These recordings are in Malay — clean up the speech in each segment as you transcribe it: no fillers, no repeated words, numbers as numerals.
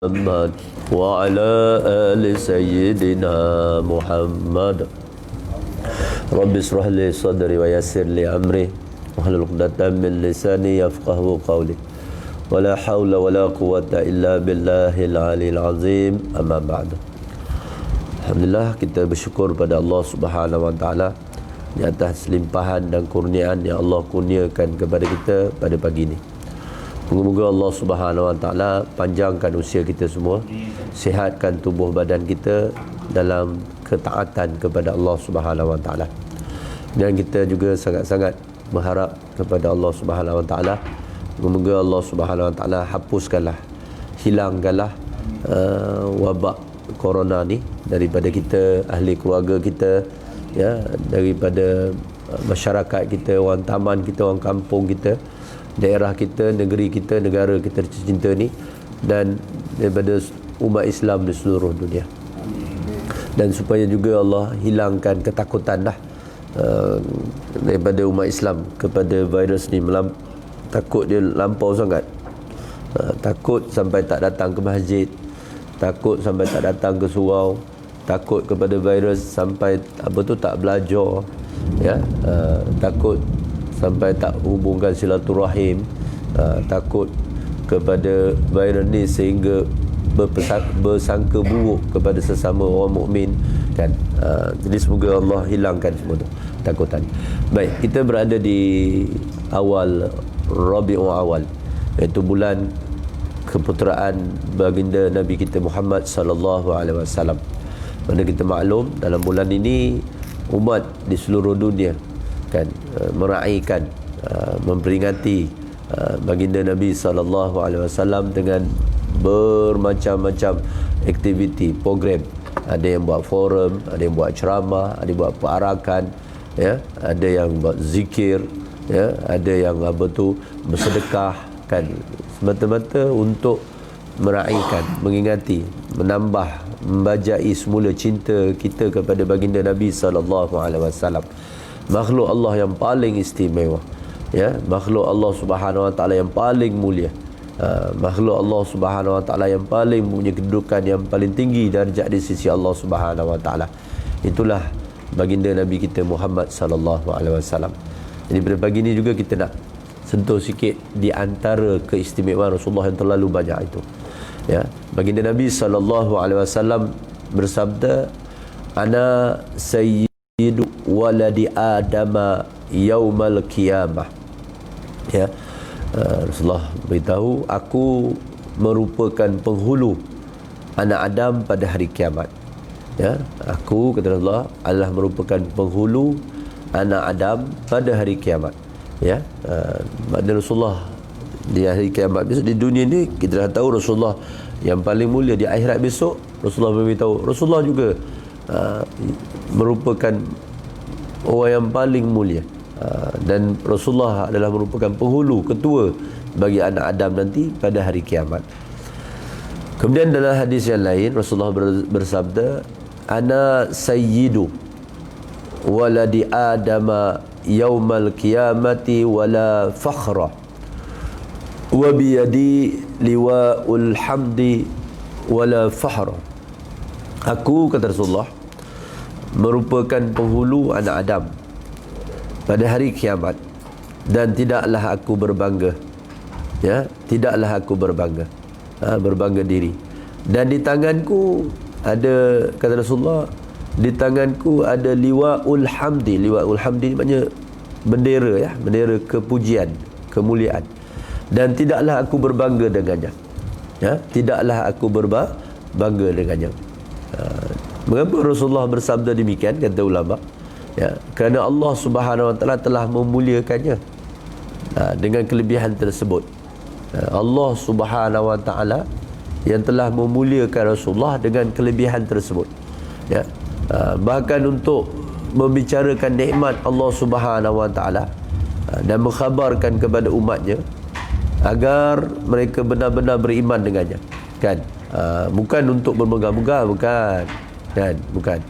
محمد وعلى آل سيدنا محمد رب اشرح لي صدري ويسر لي أمري واحلل عقدة من لساني يفقهوا قولي ولا حول ولا قوة إلا بالله العلي العظيم أما بعد. Alhamdulillah, kita bersyukur pada Allah Subhanahu Wa Taala di atas limpahan dan kurniaan yang Allah kurniakan kepada kita pada pagi ini. Moga-moga Allah Subhanahu Wa Taala panjangkan usia kita semua, sihatkan tubuh badan kita dalam ketaatan kepada Allah Subhanahu Wa Taala. Dan kita juga sangat-sangat berharap kepada Allah Subhanahu Wa Taala, moga Allah Subhanahu Wa Taala hapuskanlah, hilangkanlah wabak corona ni daripada kita, ahli keluarga kita, ya, daripada masyarakat kita, orang taman kita, orang kampung kita, daerah kita, negeri kita, negara kita tercinta ni, dan daripada umat Islam di seluruh dunia. Dan supaya juga Allah hilangkan ketakutan daripada umat Islam kepada virus ni. Takut dia lampau sangat, takut sampai tak datang ke masjid, takut sampai tak datang ke surau, takut kepada virus sampai tak belajar, ya, takut sampai tak hubungkan silaturahim, takut kepada virus ni sehingga bersangka buruk kepada sesama orang mukmin, kan. Jadi semoga Allah hilangkan semua tu takutan. Baik, kita berada di awal Rabiul Awal, iaitu bulan keputeraan baginda Nabi kita Muhammad sallallahu alaihi wasallam. Mana kita maklum dalam bulan ini umat di seluruh dunia, kan, meraihkan, memperingati baginda Nabi sallallahu alaihi wasallam dengan bermacam-macam aktiviti, program. Ada yang buat forum, ada yang buat ceramah, ada yang buat perarakan, ya, ada yang buat zikir, ya, ada yang bersedekah, kan, semata-mata untuk meraihkan, mengingati, menambah, membajai semula cinta kita kepada baginda Nabi sallallahu alaihi wasallam. Makhluk Allah yang paling istimewa, ya, makhluk Allah Subhanahu Wa Taala yang paling mulia, makhluk Allah Subhanahu Wa Taala yang paling punya kedudukan yang paling tinggi darjat di sisi Allah Subhanahu Wa Taala. Itulah baginda Nabi kita Muhammad sallallahu alaihi wasallam. Jadi pada pagi ini juga kita nak sentuh sikit di antara keistimewaan Rasulullah yang terlalu banyak itu, ya. Baginda Nabi sallallahu alaihi wasallam bersabda, ana sayyidu waladi adama yaumal qiyamah, ya. Rasulullah beritahu, aku merupakan penghulu anak Adam pada hari kiamat, ya. Aku, kata Rasulullah, adalah merupakan penghulu anak Adam pada hari kiamat, ya. Maknanya Rasulullah di hari kiamat besok, di dunia ni kita dah tahu Rasulullah yang paling mulia. Di akhirat besok Rasulullah beritahu Rasulullah juga merupakan orang yang paling mulia, dan Rasulullah adalah merupakan penghulu, ketua bagi anak Adam nanti pada hari kiamat. Kemudian dalam hadis yang lain Rasulullah bersabda, ana sayyidu waladi adama yaumal qiyamati wala fakhra wa biyadi liwa'ul hamdi wala fakhra. Aku, kata Rasulullah, merupakan penghulu anak Adam pada hari kiamat, dan tidaklah aku berbangga, ya, tidaklah aku berbangga, berbangga diri, dan di tanganku ada, kata Rasulullah, di tanganku ada liwa'ul hamdi. Liwa'ul hamdi maknanya bendera, ya, bendera kepujian, kemuliaan, dan tidaklah aku berbangga dengannya, ya, tidaklah aku berbangga dengannya. Mengapa Rasulullah bersabda demikian, kata ulama, ya, kerana Allah Subhanahu Wa Taala telah memuliakannya dengan kelebihan tersebut. Allah Subhanahu Wa Taala yang telah memuliakan Rasulullah dengan kelebihan tersebut, ya. Bahkan untuk membicarakan nikmat Allah Subhanahu Wa Taala dan mengkhabarkan kepada umatnya agar mereka benar-benar beriman dengannya, kan. Bukan untuk bermegah-megah, bukan, kan, bukan.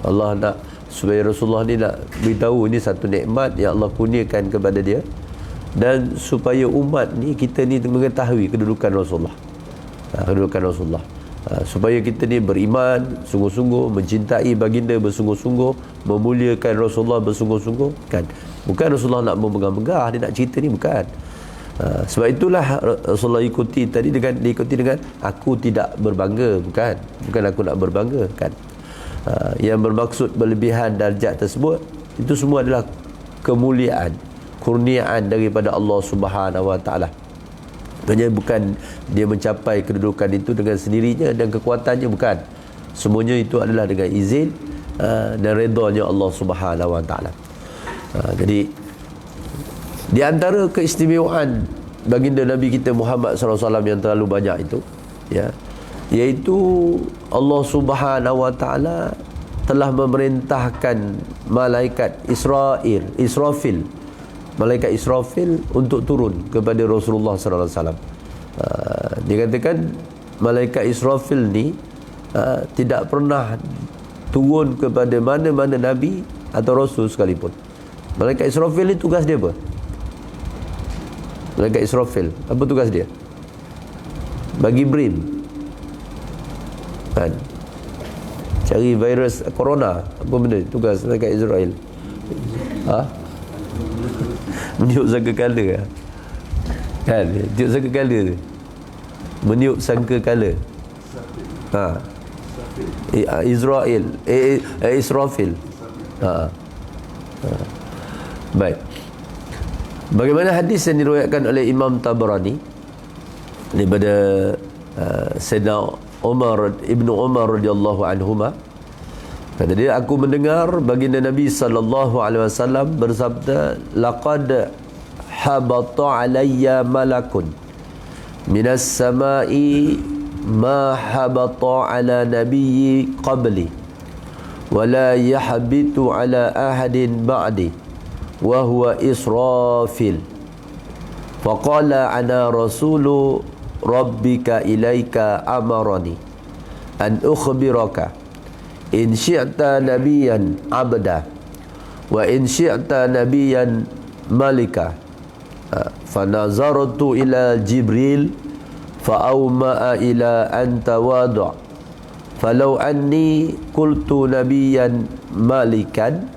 Allah nak supaya Rasulullah ni nak beritahu ini satu nikmat yang Allah kurniakan kepada dia, dan supaya umat ni, kita ni mengetahui kedudukan Rasulullah, kedudukan Rasulullah. Supaya kita ni beriman sungguh-sungguh, mencintai baginda bersungguh-sungguh, memuliakan Rasulullah bersungguh-sungguh, kan? Bukan Rasulullah nak megah-megah, dia nak cerita ni, bukan. Sebab itulah Rasulullah diikuti dengan aku tidak berbangga, bukan aku nak berbangga, kan? Yang bermaksud berlebihan darjat tersebut itu semua adalah kemuliaan, kurniaan daripada Allah Subhanahu Wa Taala. Maksudnya bukan dia mencapai kedudukan itu dengan sendirinya dan kekuatannya, bukan. Semuanya itu adalah dengan izin dan redanya Allah Subhanahu Wa Taala. Jadi di antara keistimewaan baginda Nabi kita Muhammad SAW yang terlalu banyak itu, ya, iaitu Allah Subhanahu Wa Taala telah memerintahkan malaikat Israfil, malaikat Israfil untuk turun kepada Rasulullah sallallahu alaihi wasallam. Dikatakan malaikat Israfil ni tidak pernah turun kepada mana-mana nabi atau rasul sekalipun. Malaikat Israfil ni tugas dia apa? Malaikat Israfil, apa tugas dia? Bagi brim, kan? Cari virus corona, apa benda tugas malaikat Israel? Meniup sangkakala, kan? Meniup sangkakala tu, meniup sangkakala. Israfil. Baik. Bagaimana hadis yang diriwayatkan oleh Imam Tabarani daripada Sayyidina Ibnu Umar radhiyallahu anhuma, kata dia, aku mendengar baginda Nabi sallallahu alaihi wasallam bersabda, laqad habata alayya malakun minas samai ma habata ala nabiyyi qabli wala yahbitu ala ahadin ba'di wa huwa Israfil faqala ana rasulu rabbika ilaika amarani an ukhbiraka in syi'ta nabiyan abda wa in syi'ta nabiyan malika. Fanazartu ila Jibril fa'awma'a ila an tawadu' falau anni qultu nabiyan malikan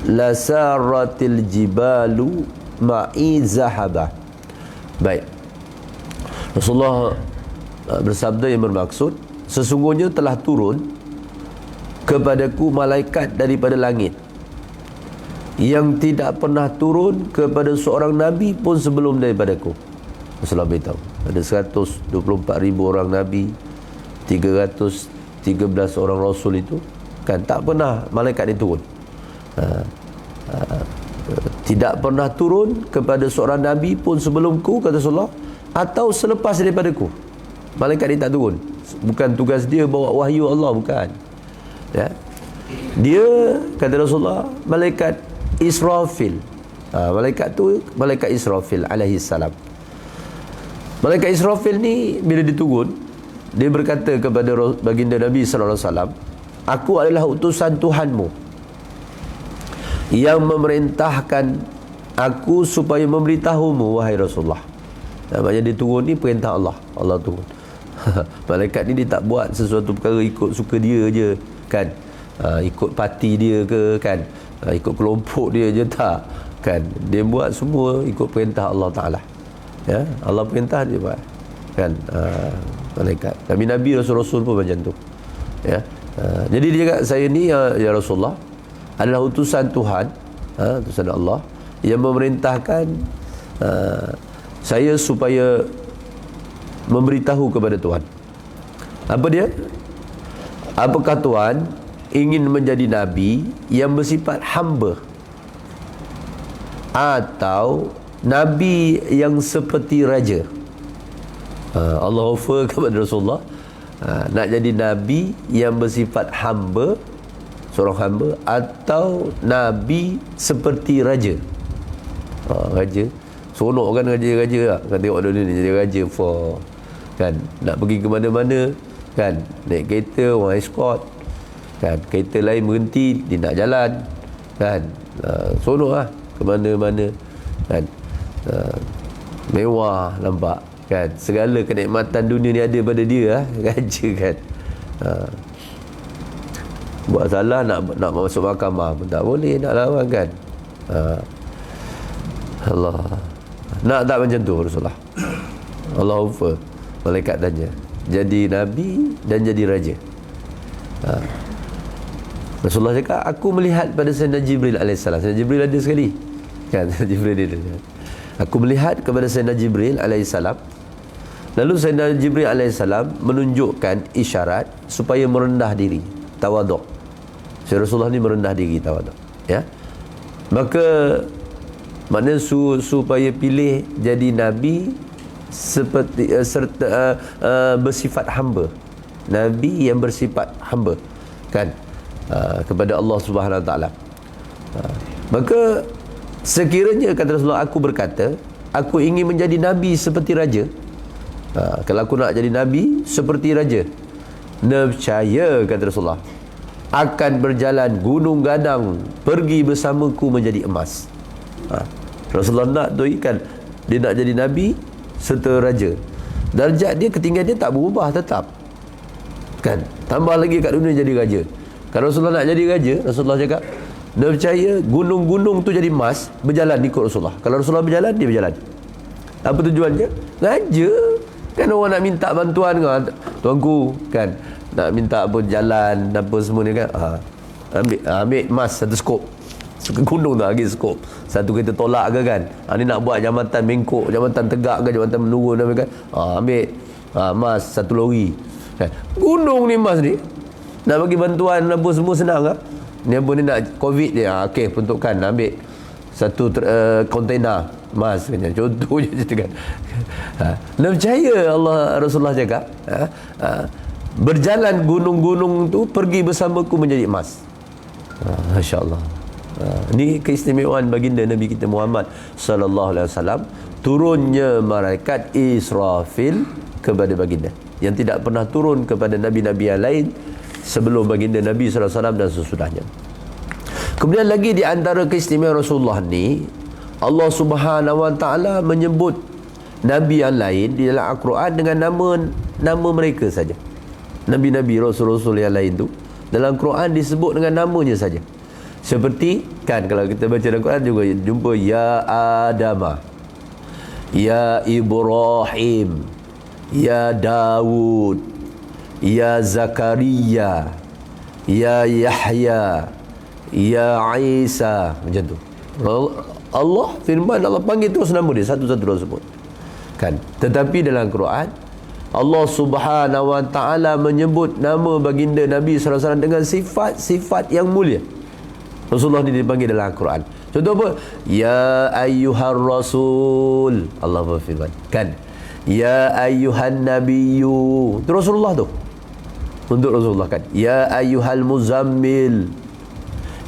lasaratil jibalu ma'i zahaba. Baik, Rasulullah bersabda yang bermaksud, sesungguhnya telah turun kepadaku malaikat daripada langit yang tidak pernah turun kepada seorang nabi pun sebelum daripadaku. Rasulullah beritahu ada 124,000 orang nabi, 313 orang rasul itu, kan, tak pernah malaikat itu turun. Tidak pernah turun kepada seorang nabi pun sebelumku, kata Rasulullah, atau selepas daripadaku. Malaikat ini tak turun. Bukan tugas dia bawa wahyu Allah, bukan, ya. Dia, kata Rasulullah, malaikat Israfil. Malaikat tu malaikat Israfil alaihi salam. Malaikat Israfil ni bila diturun, dia berkata kepada baginda Nabi sallallahu alaihi wasallam, aku adalah utusan Tuhanmu yang memerintahkan aku supaya memberitahumu, wahai Rasulullah. Maksudnya dia turun ni perintah Allah. Allah turun. Malaikat ni dia tak buat sesuatu perkara ikut suka dia je, kan? Ikut parti dia ke, kan? Ikut kelompok dia je, tak, kan? Dia buat semua ikut perintah Allah Ta'ala, ya. Allah perintah dia buat, kan? Malaikat Nabi Rasul-Rasul pun macam tu, ya. Jadi dia kata, saya ni ya Rasulullah adalah utusan Tuhan, utusan Allah yang memerintahkan saya supaya memberitahu kepada Tuhan. Apa dia? Apakah Tuhan ingin menjadi nabi yang bersifat hamba atau nabi yang seperti raja? Allah offer kepada Rasulullah nak jadi nabi yang bersifat hamba, seorang hamba, atau nabi seperti raja. Raja seronok kan, raja-raja lah, kan, tengok dulu ni jadi raja for, kan, nak pergi ke mana-mana, kan, naik kereta, orang escort, kan, kereta lain berhenti, dia nak jalan, kan, seronok lah ke mana-mana, kan, mewah, nampak, kan. Segala kenikmatan dunia ni ada pada dia, raja kan. Buat salah nak masuk mahkamah pun tak boleh, nak lawan kan. Allah nak tak macam tu Rasulullah? Allah offer, malaikat tanya, jadi nabi dan jadi raja. Rasulullah cakap, aku melihat pada Sayyidina Jibril alaihissalam. Sayyidina Jibril ada sekali kan. Jibril ada. Aku melihat kepada Sayyidina Jibril alaihissalam. Lalu Sayyidina Jibril alaihissalam menunjukkan isyarat supaya merendah diri, tawaduk. Rasulullah ni merendah diri, tawaduk, ya. Maka maknanya supaya pilih jadi nabi seperti serta bersifat hamba, nabi yang bersifat hamba kan, kepada Allah Subhanahu Wa Taala. Maka sekiranya, kata Rasulullah, aku berkata aku ingin menjadi nabi seperti raja, kalau aku nak jadi nabi seperti raja, nescaya, kata Rasulullah, akan berjalan gunung gadang pergi bersamaku menjadi emas. Rasulullah nak tu ikan, dia nak jadi nabi serta raja. Darjat dia, ketinggian dia tak berubah, tetap kan. Tambah lagi kat dunia jadi raja. Kalau Rasulullah nak jadi raja, Rasulullah cakap, dia percaya gunung-gunung tu jadi emas, berjalan ikut Rasulullah. Kalau Rasulullah berjalan, dia berjalan. Apa tujuannya? Raja kan. Orang nak minta bantuan kan, tuanku kan, nak minta apa, jalan apa semua ni kan, ambil emas satu skop, gunung tu lagi skop, satu kereta tolak ke kan, ni nak buat jambatan bengkok, jambatan tegak ke, jambatan menurun kan, ambil emas satu lori kan. Gunung ni emas ni, nak bagi bantuan apa semua senang kan. Ni apa ni, nak covid dia, okey peruntukan, ambil satu kontainer emas kan, contoh je kan. Nak percaya Allah, Rasulullah cakap, berjalan gunung-gunung tu pergi bersamaku menjadi emas. Masya-Allah. Ni keistimewaan baginda Nabi kita Muhammad sallallahu alaihi wasallam, turunnya malaikat Israfil kepada baginda, yang tidak pernah turun kepada nabi-nabi yang lain sebelum baginda Nabi sallallahu alaihi wasallam dan sesudahnya. Kemudian lagi di antara keistimewaan Rasulullah ni, Allah Subhanahu Wa Taala menyebut nabi yang lain di dalam Al-Quran dengan nama mereka saja. Nabi-nabi, rasul-rasul yang lain tu dalam Quran disebut dengan namanya saja. Seperti kan, kalau kita baca dalam Quran juga jumpa ya Adama, ya Ibrahim, ya Daud, ya Zakaria, ya Yahya, ya Isa, macam tu. Allah firman, Allah panggil terus nama dia satu-satu tersebut kan. Tetapi dalam Quran Allah Subhanahu Wa Taala menyebut nama baginda Nabi sallallahu alaihi wasallam dengan sifat-sifat yang mulia. Rasulullah ni dipanggil dalam Al-Quran. Contoh apa? Ya ayyuhar rasul, Allah berfirman kan, ya ayyuhan nabiyyu, itu Rasulullah tu, untuk Rasulullah kan. Ya ayyuhal muzammil,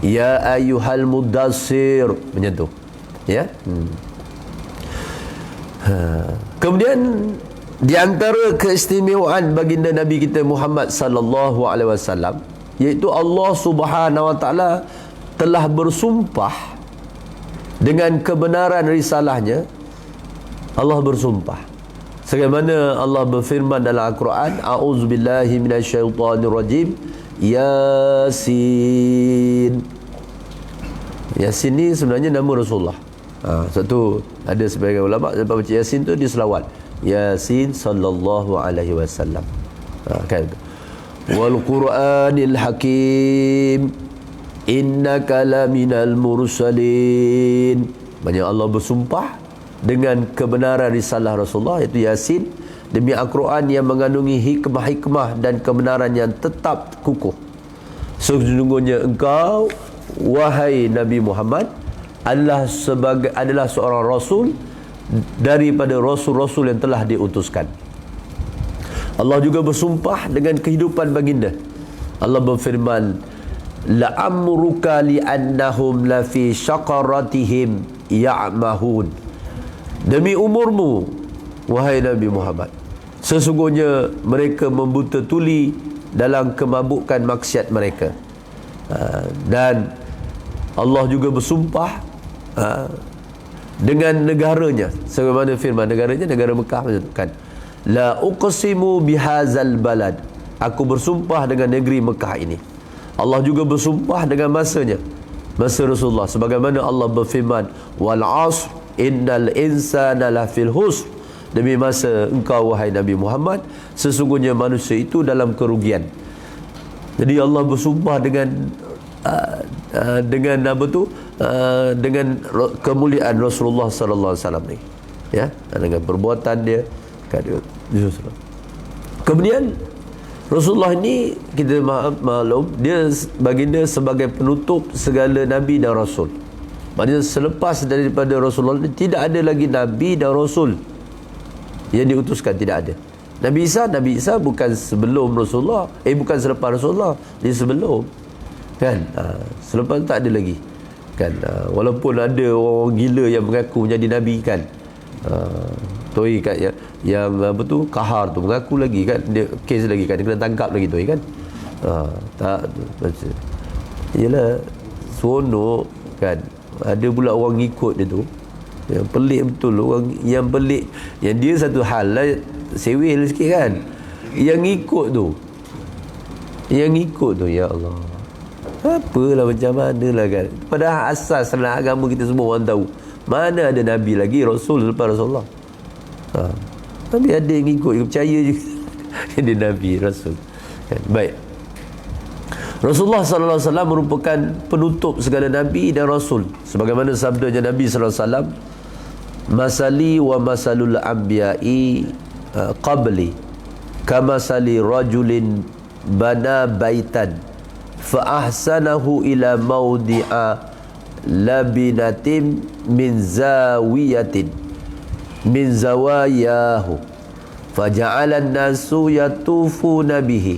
ya ayyuhal mudassir, macam tu ya. Kemudian di antara keistimewaan baginda Nabi kita Muhammad sallallahu alaihi wasallam, iaitu Allah Subhanahu Wa Taala telah bersumpah dengan kebenaran risalahnya. Allah bersumpah sebagaimana Allah berfirman dalam Al-Quran, a'udzubillahi minasyaitonirrajim, Yasin. Yasin ni sebenarnya nama Rasulullah. Satu ada sebagian ulama sebab baca Yasin tu dia selawat, Yasin sallallahu alaihi wasallam kan. Wal Qur'anil Hakim, innaka laminal mursalin. Banyak Allah bersumpah dengan kebenaran risalah Rasulullah, iaitu Yasin, demi Al-Quran yang mengandungi hikmah-hikmah dan kebenaran yang tetap kukuh. Sesungguhnya engkau, wahai Nabi Muhammad, adalah seorang rasul daripada rasul-rasul yang telah diutuskan. Allah juga bersumpah dengan kehidupan baginda. Allah berfirman, la'amruka li'annahum lafi syaqaratihim ya'mahun. Demi umurmu, wahai Nabi Muhammad, sesungguhnya mereka membuta tuli dalam kemabukan maksiat mereka. Dan Allah juga bersumpah dengan negaranya, sebagaimana firman negaranya, negara Mekah kan, la uqsimu bihazal balad, aku bersumpah dengan negeri Mekah ini. Allah juga bersumpah dengan masanya, masa Rasulullah, sebagaimana Allah berfirman, wal 'asr innal insana lafil husr, demi masa engkau wahai Nabi Muhammad, sesungguhnya manusia itu dalam kerugian. Jadi Allah bersumpah dengan apa tu, dengan kemuliaan Rasulullah sallallahu alaihi wasallam ni, ya, dengan perbuatan dia kan. Kemudian Rasulullah ni kita maklum, dia baginda sebagai penutup segala nabi dan rasul. Maksudnya selepas daripada Rasulullah ni, tidak ada lagi nabi dan rasul yang diutuskan, tidak ada. Nabi Isa bukan sebelum Rasulullah, bukan selepas Rasulullah, dia sebelum kan. Selepas tak ada lagi kan. Walaupun ada orang gila yang mengaku menjadi nabi kan, Toi kat yang apa tu, Kahar tu mengaku lagi kan, dia kes lagi kan, dia kena tangkap lagi Toi kan. Tak baca, yalah seronok kan. Ada pula orang ikut dia tu, yang pelik betul. Orang yang pelik, yang dia satu hal lah, sewel sikit kan, yang ikut tu ya Allah, apalah macam mana lah kan. Padahal asas dalam agama kita semua orang tahu, mana ada Nabi lagi, Rasul lepas Rasulullah. Tapi ada yang ikut, yang percaya juga dia Nabi, Rasul kan. Baik, Rasulullah sallallahu alaihi wasallam merupakan penutup segala Nabi dan Rasul, sebagaimana sabdanya Nabi sallallahu alaihi wasallam, masali wa masalul anbiya'i qabli kamasali rajulin bana baitan fa ahsanahu ila mawdi'a labinatin min zawiyatin min zawayahu faja'ala an-nasu yatufuna bihi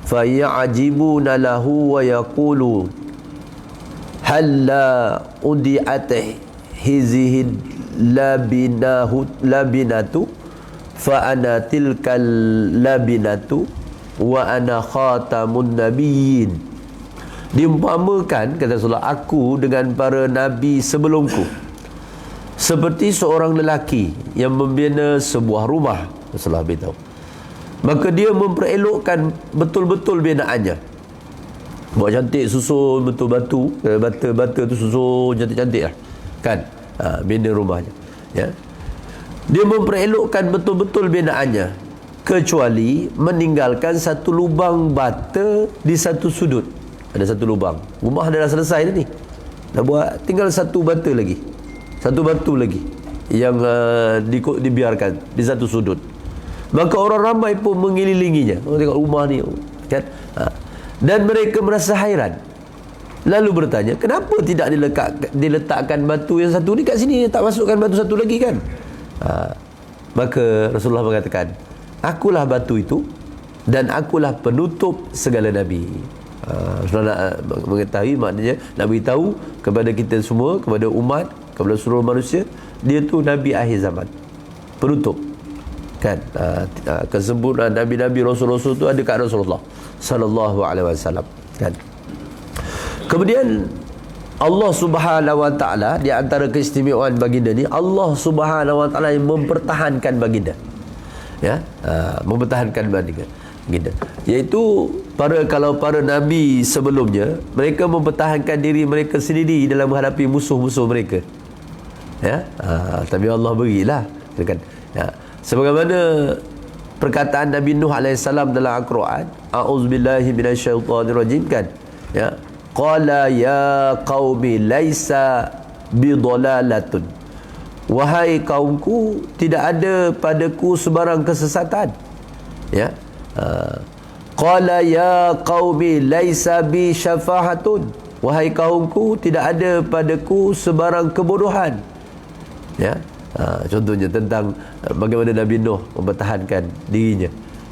fayajibuna lahu wa yaqulu halla udi'at hizihi labinatu fa ana tilkal labinatu wa ana khatamun nabiyyin. Diumpamakan, kata Rasulullah, aku dengan para nabi sebelumku seperti seorang lelaki yang membina sebuah rumah. Rasulullah beritahu, maka dia memperelokkan betul-betul binaannya, buat cantik, susun betul batu, bata tu susun cantik-cantik lah kan, bina rumahnya, ya. Dia memperelokkan betul-betul binaannya, kecuali meninggalkan satu lubang bata di satu sudut. Ada satu lubang, rumah dah selesai dah ni, dah buat, tinggal satu batu lagi yang dibiarkan di satu sudut. Maka orang ramai pun mengelilinginya, tengok rumah ni kan, dan mereka merasa hairan, lalu bertanya, kenapa tidak diletakkan batu yang satu ni kat sini, tak masukkan batu satu lagi kan. Maka Rasulullah mengatakan, akulah batu itu dan akulah penutup segala nabi. Rasulullah nak mengetahui, maknanya nak beritahu kepada kita semua, kepada umat, kepada seluruh manusia, dia tu nabi akhir zaman, penutup kan. Kesempurnaan nabi-nabi, rasul-rasul tu ada kat Rasulullah sallallahu alaihi wasallam kan. Kemudian Allah Subhanahu wa taala, di antara keistimewaan baginda ni, Allah Subhanahu wa taala yang mempertahankan baginda, ya, mempertahankan baginda, iaitu kalau para nabi sebelumnya, mereka mempertahankan diri mereka sendiri dalam menghadapi musuh-musuh mereka, ya. Tapi Allah berilah kan, ya. Sebagaimana perkataan Nabi Nuh alaihissalam dalam Al-Quran, a'udzubillahi minasyaitonirrajim kan, ya, qala ya qaumi laisa bidalalatun, wahai kaumku, tidak ada padaku sebarang kesesatan, ya. Qala ya qaumi laisa bi syafahatun, wahai kaumku, tidak ada padaku sebarang kebodohan, ya. Contohnya tentang bagaimana Nabi Nuh mempertahankan dirinya,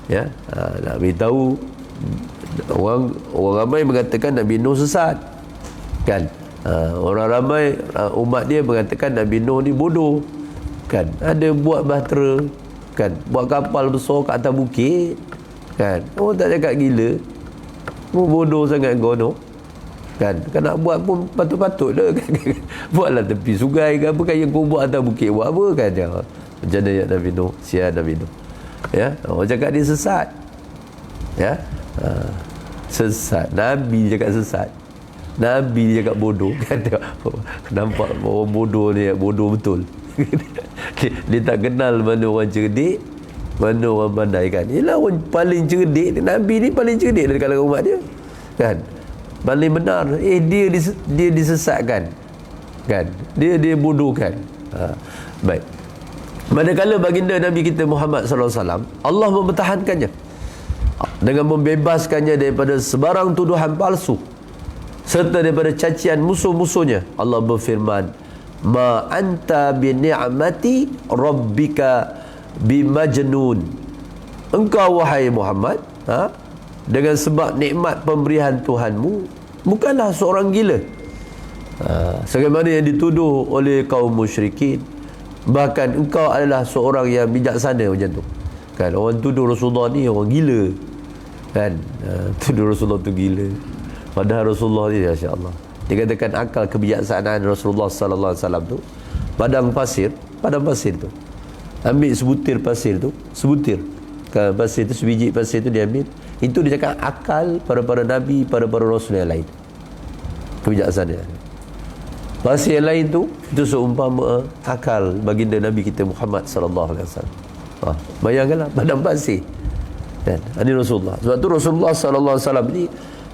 ya. Nak beritahu, orang ramai mengatakan Nabi Nuh sesat kan. Orang ramai, umat dia mengatakan Nabi Nuh ni bodoh kan. Ada buat bahtera kan, buat kapal besar kat atas bukit kan. Orang tak cakap gila, bodoh sangat kau Nuh Kan nak buat pun patut-patut dah kan. Buatlah tepi sungai ke apa kan, yang kau buat atas bukit buat apa kan. Macam mana ya Nabi Nuh, sian Nabi Nuh. Ya, orang cakap dia sesat. Ya. Sesat. Nabi cakap sesat. Nabi dia cakap bodoh kan. Nampak orang bodoh ni bodoh betul. Dia tak kenal mana orang cerdik, mana orang pandai kan. Ialah orang paling cerdik, Nabi ni paling cerdik dari kalangan umat dia kan, paling benar. Dia disesatkan kan, dia bodohkan. Baik, manakala baginda Nabi kita Muhammad sallallahu alaihi wasallam, Allah mempertahankannya dengan membebaskannya daripada sebarang tuduhan palsu serta daripada cacian musuh-musuhnya. Allah berfirman, ma anta bi ni'mati rabbika bimajnun. Engkau wahai Muhammad, dengan sebab nikmat pemberian Tuhanmu bukanlah seorang gila. Sebagaimana yang dituduh oleh kaum musyrikin, bahkan engkau adalah seorang yang bijaksana macam tu kan. Orang tuduh Rasulullah ni orang gila kan, tuduh Rasulullah tu gila, padahal Rasulullah ni masya-Allah dikatakan akal kebijaksanaan Rasulullah sallallahu alaihi wasallam tu padang pasir tu, ambil sebutir pasir tu, sebutir kan, pasir tu, sebiji pasir tu dia ambil, itu dia cakap akal para nabi, para rasul yang lain, kebijaksanaan. Pasir yang lain tu itu seumpama akal baginda Nabi kita Muhammad sallallahu alaihi wasallam. Bayangkanlah padang pasir kan, ini Rasulullah. Sebab tu Rasulullah sallallahu alaihi wasallam ni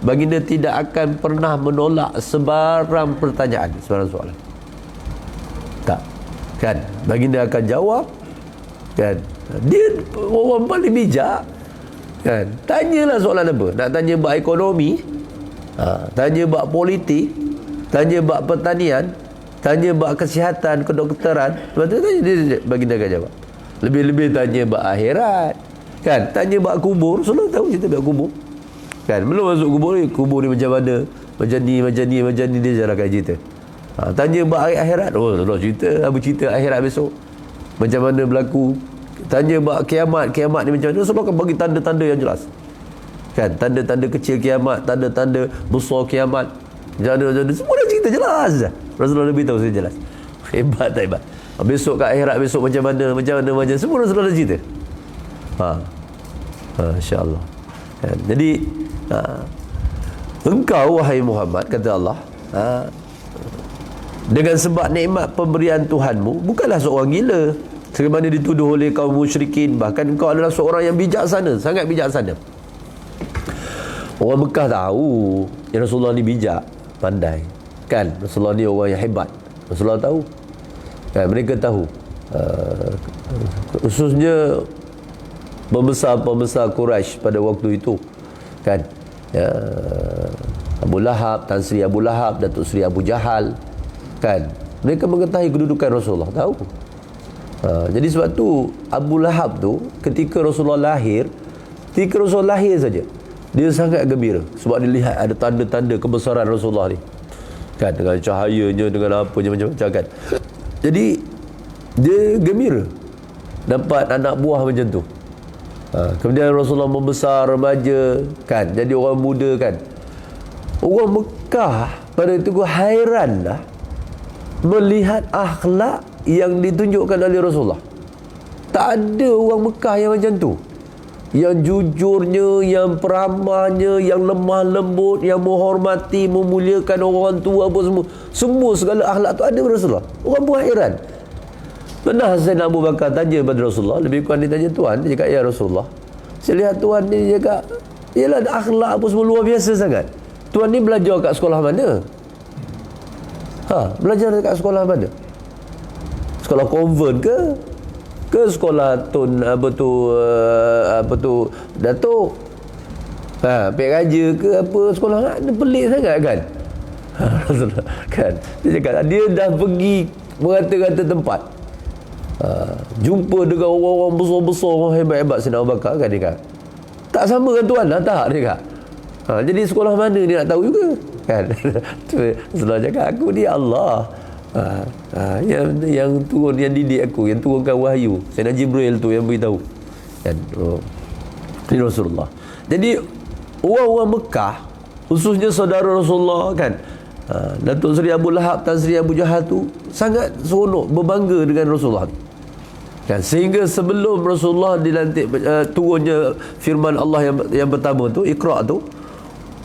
baginda tidak akan pernah menolak sebarang pertanyaan, sebarang soalan. Tak. Kan? Baginda akan jawab. Kan? Dia orang paling bijak. Kan? Tanyalah soalan apa. Nak tanya bab ekonomi, tanya bab politik, tanya bab pertanian, tanya bab kesihatan, kedokteran. Lepas tu tanya dia, baginda akan jawab. Lebih-lebih tanya bab akhirat. Kan? Tanya bab kubur. Rasulullah tahu cerita bab kubur. Kan, belum masuk kubur ni macam mana, macam ni dia jarangkan cerita. Tanya bab akhirat, Allah cerita, apa cerita akhirat besok, macam mana berlaku. Tanya bab kiamat ni macam mana, Rasulullah akan bagi tanda-tanda yang jelas kan, tanda-tanda kecil kiamat, tanda-tanda besar kiamat, jana semua dah cerita jelas. Rasulullah lebih tahu saya jelas. Hebat tak hebat. Besok kat akhirat besok macam mana, semua Rasulullah dah cerita. Masya-Allah kan. Jadi engkau wahai Muhammad, kata Allah, dengan sebab nikmat pemberian Tuhanmu bukanlah seorang gila sebagaimana dituduh oleh kaum musyrikin, bahkan engkau adalah seorang yang bijaksana, sangat bijaksana. Orang Mekah tahu yang Rasulullah ni bijak, pandai kan, Rasulullah ni orang yang hebat. Rasulullah tahu kan, mereka tahu, khususnya pembesar-pembesar Quraisy pada waktu itu kan, ya, Abu Lahab, Tan Sri Abu Lahab, Datuk Sri Abu Jahal kan, mereka mengetahui kedudukan Rasulullah, tahu. Jadi sebab tu Abu Lahab tu ketika Rasulullah lahir saja dia sangat gembira sebab dia lihat ada tanda-tanda kebesaran Rasulullah ni kan, dengan cahayanya, dengan apanya macam-macam kan. Jadi dia gembira dapat anak buah macam tu. Kemudian Rasulullah membesar, remaja kan, jadi orang muda kan. Orang Mekah pada itu hairan lah melihat akhlak yang ditunjukkan oleh Rasulullah. Tak ada orang Mekah yang macam tu, yang jujurnya, yang peramahnya, yang lemah lembut, yang menghormati, memuliakan orang tua, apa semua segala akhlak tu ada pada Rasulullah. Orang pun hairan. Pernah Sayyidina Abu Bakar tanya pada Rasulullah, lebih kurang dia tanya Tuan, dia cakap, ya Rasulullah, saya lihat Tuan ni, dia cakap, ialah akhlak apa semua luar biasa sangat. Tuan ni belajar kat sekolah mana? Belajar dekat sekolah mana? Sekolah konvent ke? Ke sekolah tun apa tu Datuk? Pek Raja ke apa sekolah? Dia pelik sangat kan? Kan? Dia cakap dia dah pergi merata-rata tempat. Jumpa dengan orang-orang besar-besar, orang hebat-hebat, Sayyidina Abu Bakar kan, dia kata tak sama kan Tuan lah, tak, dia kata. Jadi sekolah mana dia nak tahu juga kan. Rasulullah cakap, aku ni Allah, yang turun, yang didik aku, yang turunkan wahyu. Sayyidina Jibril tu yang beritahu kan. Ini Rasulullah. Jadi orang-orang Mekah khususnya saudara Rasulullah kan. Datuk Seri Abu Lahab, Tan Sri Abu Jahal tu sangat seronok, berbangga dengan Rasulullah kan, sehingga sebelum Rasulullah dilantik, turunnya firman Allah yang pertama tu, Iqra tu,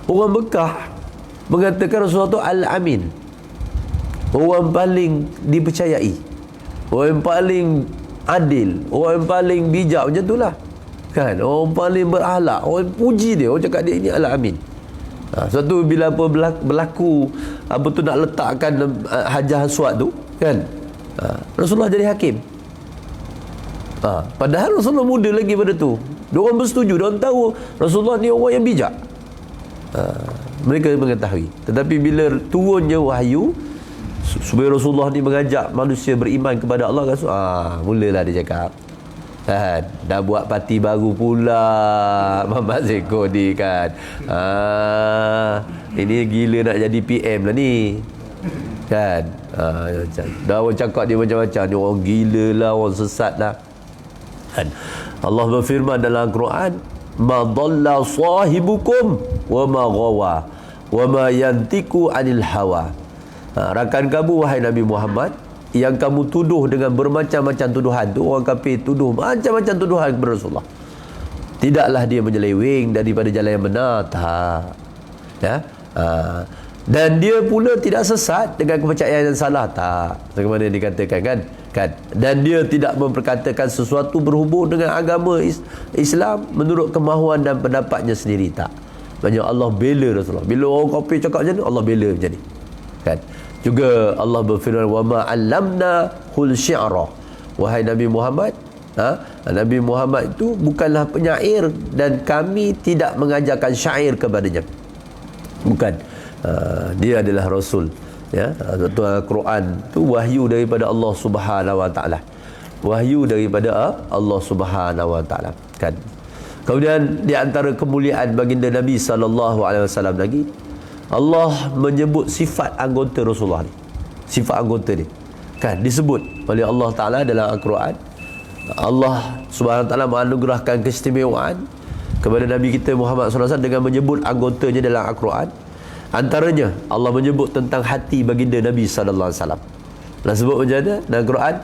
orang Mekah mengatakan Rasulullah tu Al-Amin, orang paling dipercayai, orang paling adil, orang paling bijak, macam itulah kan, orang paling berakhlak, orang puji dia, orang cakap dia ini Al-Amin. Sebab tu bila apa berlaku apa tu nak letakkan Hajar Aswad tu kan, Rasulullah jadi hakim. Padahal Rasulullah muda lagi pada tu. Diorang bersetuju, diorang tahu Rasulullah ni orang yang bijak. Mereka mengetahui. Tetapi bila turunnya wahyu supaya Rasulullah ni mengajak manusia beriman kepada Allah, mulalah dia cakap, dah buat parti baru pula Muhammad Seko ni kan. Ini gila nak jadi PM lah ni kan. Dah orang cakap dia macam-macam, dia orang gila lah, orang sesat lah kan. Allah berfirman dalam Al-Quran, ma dhalla sahibukum wa ma ghawa wa ma yantiku anil hawa. Rakan kamu wahai Nabi Muhammad, yang kamu tuduh dengan bermacam-macam tuduhan tu, orang kafir tuduh macam-macam tuduhan kepada Rasulullah, tidaklah dia menyeleweng daripada jalan yang benar, tak ya. Dan dia pula tidak sesat dengan kepercayaan yang salah, tak, sebagaimana dikatakan kan. Dan dia tidak memperkatakan sesuatu berhubung dengan agama Islam menurut kemahuan dan pendapatnya sendiri, tak. Banyak Allah bela Rasulullah. Bila orang kafir cakap macam ni, Allah bela macam ni kan. Juga Allah berfirman, wa ma 'allamna hul syi'ra, wahai Nabi Muhammad, Nabi Muhammad itu bukanlah penyair dan kami tidak mengajarkan syair kepadanya, bukan. Dia adalah rasul ya. Al-Quran tu wahyu daripada Allah Subhanahu wa taala, wahyu daripada Allah Subhanahu wa taala kan. Kemudian di antara kemuliaan baginda Nabi sallallahu alaihi wasallam lagi, Allah menyebut sifat anggota Rasulullah ni, sifat anggota ni kan, disebut oleh Allah Ta'ala dalam Al-Quran. Allah Subhanahu Wa Ta'ala menganugerahkan keistimewaan kepada Nabi kita Muhammad SAW dengan menyebut anggotanya dalam Al-Quran. Antaranya Allah menyebut tentang hati baginda Nabi SAW. Allah sebut macam mana dalam Al-Quran,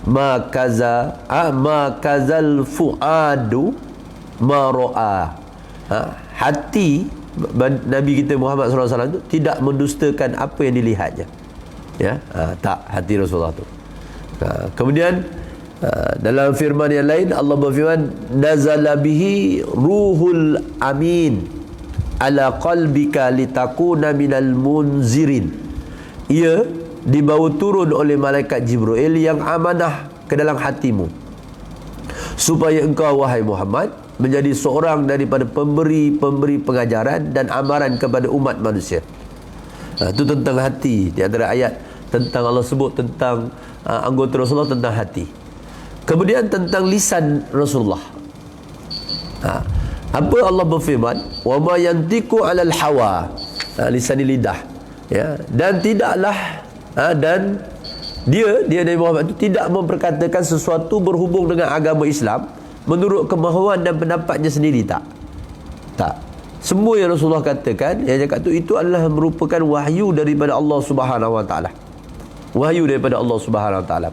ma kazal fuadu ma ra'a. Hati Nabi kita Muhammad SAW itu tidak mendustakan apa yang dilihatnya ya. Tak, hati Rasulullah tu. Kemudian dalam firman yang lain Allah berfirman, nazala bihi ruhul amin ala qalbika litakuna minal munzirin. Ia dibawa turun oleh malaikat Jibril yang amanah ke dalam hatimu, supaya engkau wahai Muhammad menjadi seorang daripada pemberi pengajaran dan amaran kepada umat manusia. Itu tentang hati. Di antara ayat tentang Allah sebut tentang anggota Rasulullah, tentang hati. Kemudian tentang lisan Rasulullah. Apa Allah berfirman, wa ma yantiqu 'alal hawa, lisan lidah ya. Dan tidaklah dan dia Nabi Muhammad itu tidak memperkatakan sesuatu berhubung dengan agama Islam menurut kemahuan dan pendapatnya sendiri, tak. Semua yang Rasulullah katakan, yang cakap tu, itu adalah merupakan wahyu daripada Allah Subhanahu Wa Taala. Wahyu daripada Allah Subhanahu Wa Taala.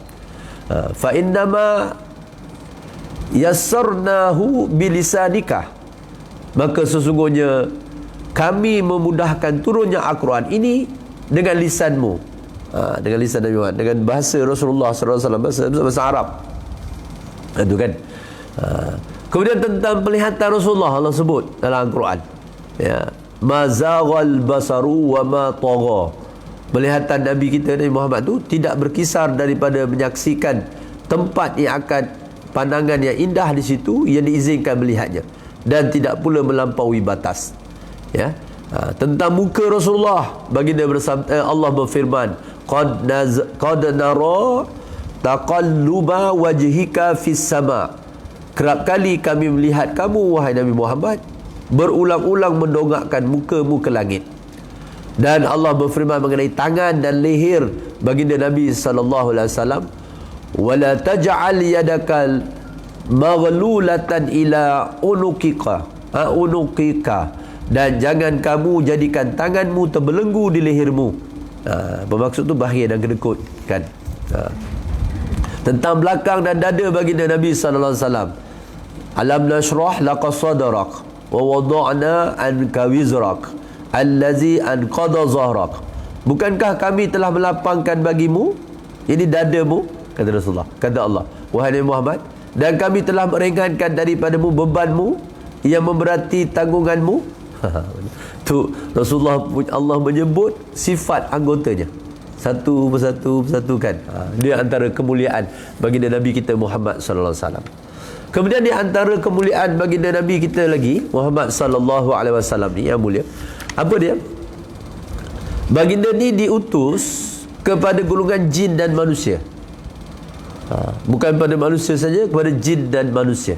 Fa innama yassarnahu bilisanika, maka sesungguhnya kami memudahkan turunnya Al-Quran ini dengan lisanmu, dengan lisan Nabi Muhammad, dengan bahasa Rasulullah SAW, bahasa Arab. Itu kan. Kemudian tentang penglihatan Rasulullah Allah sebut dalam Al-Quran ya, ma zaghal basaru wa ma tagha. Penglihatan Nabi kita Nabi Muhammad tu tidak berkisar daripada menyaksikan tempat yang akan pandangan yang indah di situ yang diizinkan melihatnya, dan tidak pula melampaui batas ya. Tentang muka Rasulullah, baginda bersabda, Allah berfirman, qad nara taqalluba wajhika fis sama. Kerap kali kami melihat kamu wahai Nabi Muhammad berulang-ulang mendongakkan mukamu ke langit. Dan Allah berfirman mengenai tangan dan leher baginda Nabi sallallahu alaihi wasallam, wala taj'al yadaka maghlulatan ila unuqika dan jangan kamu jadikan tanganmu terbelenggu di lehermu. Bermaksud tu bahir dan kedekut kan. Tentang belakang dan dada baginda Nabi sallallahu alaihi wasallam, alam nashrah laka sadrak wa wada'na anka wizrak allazi anqadha zahrak. Bukankah kami telah melapangkan bagimu, ini dadamu, kata Rasulullah, kata Allah, wahai Nabi Muhammad, dan kami telah meringankan daripadamu bebanmu yang memberati tanggunganmu. Tu Rasulullah, Allah menyebut sifat anggotanya satu persatu kan. Dia antara kemuliaan baginda Nabi kita Muhammad sallallahu alaihi wasallam. Kemudian di antara kemuliaan baginda Nabi kita lagi Muhammad sallallahu alaihi wasallam ni yang mulia, apa dia? Baginda ni diutus kepada golongan jin dan manusia. Bukan pada manusia saja, kepada jin dan manusia.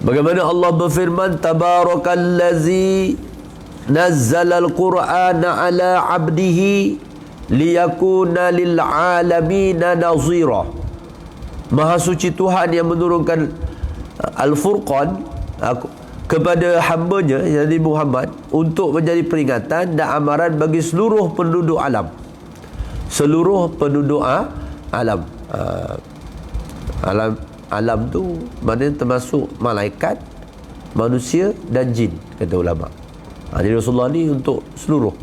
Bagaimana Allah berfirman, tabarakallazi nazzala al-Qur'ana ala 'abdihi liyakuna lil 'alamina nazira. Maha suci Tuhan yang menurunkan Al-Furqan kepada hamba-Nya Nabi Muhammad untuk menjadi peringatan dan amaran bagi seluruh penduduk alam. Seluruh penduduk alam. Alam tu maknanya termasuk malaikat, manusia dan jin, kata ulama. Jadi Rasulullah ni untuk seluruh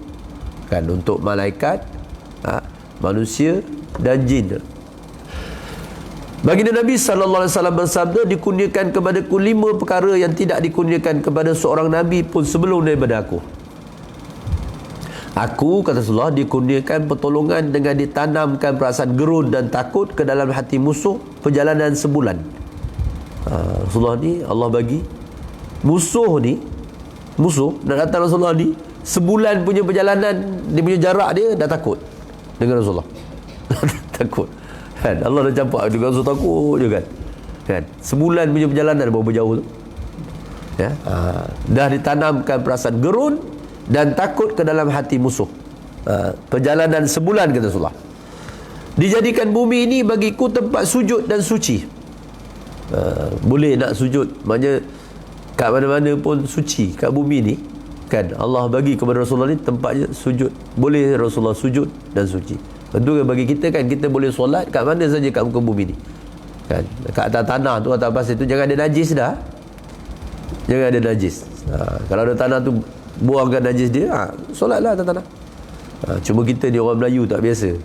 kan, untuk malaikat, manusia dan jin. Baginda Nabi sallallahu alaihi wasallam bersabda, dikurniakan kepadaku 5 perkara yang tidak dikurniakan kepada seorang nabi pun sebelum daripada aku. Aku, kata Rasulullah, dikurniakan pertolongan dengan ditanamkan perasaan gerun dan takut ke dalam hati musuh perjalanan sebulan. Rasulullah ni Allah bagi musuh nak datang Rasulullah ni, sebulan punya perjalanan, dia punya jarak dia dah takut dengan Rasulullah. Takut kan, Allah dah campak juga Rasul takut je kan. Sebulan punya perjalanan berapa jauh tu ya. Dah ditanamkan perasaan gerun dan takut ke dalam hati musuh. Perjalanan sebulan, kata Rasulullah. Dijadikan bumi ini bagiku tempat sujud dan suci. Boleh nak sujud, maknanya kat mana-mana pun suci kat bumi ni kan. Allah bagi kepada Rasulullah ni tempatnya sujud. Boleh Rasulullah sujud dan suci. Tentu bagi kita kan, kita boleh solat kat mana saja kat muka bumi ni kan. Kat atas tanah tu, atas pasir tu, jangan ada najis dah. Jangan ada najis. Kalau ada tanah tu, buangkan najis dia, solatlah atas tanah. Cuma kita ni orang Melayu tak biasa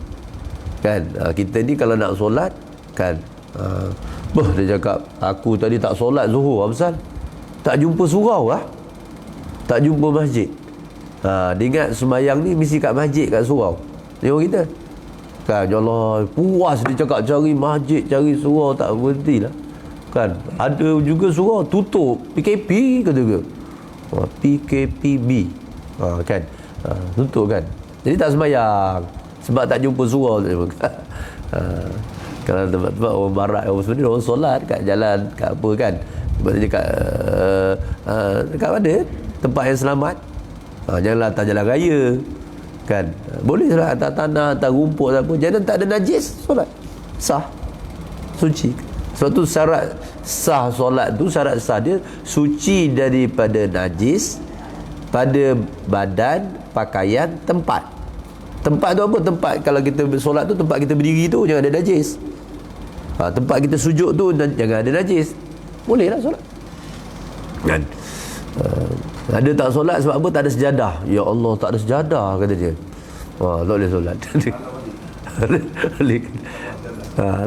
kan. Kita ni kalau nak solat kan, dia cakap, aku tadi tak solat Zuhur, apa pasal? Tak jumpa surau lah, tak jumpa masjid. Dia ingat sembahyang ni mesti kat masjid, kat surau. Tengok kita kan, ya Allah, puas dia cakap cari masjid, cari surau, tak berhenti lah kan. Ada juga surau tutup, PKP kata ke, PKPB kan, tutup kan. Jadi tak sembahyang sebab tak jumpa surau. Kalau tempat-tempat orang barat, orang sebenarnya orang solat kat jalan, kat apa kan, sebenarnya dekat mana tempat yang selamat. Janganlah atas jalan raya kan. Boleh solat atas tanah, atas rumput apa, jangan tak ada najis, solat sah, suci. Sebab tu syarat sah solat tu, syarat sah dia suci daripada najis pada badan, pakaian, tempat. Tempat tu apa? Tempat kalau kita solat tu, tempat kita berdiri tu jangan ada najis. Tempat kita sujud tu jangan ada najis. Boleh lah solat kan. Ada tak solat sebab apa? Tak ada sejadah. Ya Allah, tak ada sejadah, kata dia. Tak boleh solat.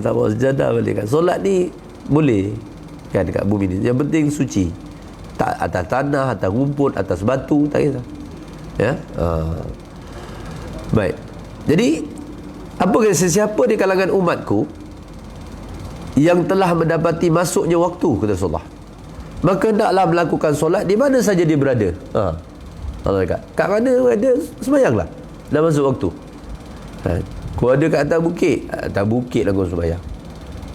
Tak bawa sejadah balik kan. Solat ni boleh kan dekat bumi ni. Yang penting suci. Tak atas tanah, atas rumput, atas batu, tak kisah. Ya. Baik. Jadi apa kata sesiapa di kalangan umatku yang telah mendapati masuknya waktu, kata Rasulullah, maka hendaklah melakukan solat di mana saja dia berada. Allah kata, kat mana berada, sembahyanglah dah masuk waktu. Kau ada kat atas bukit lah kau sembahyang.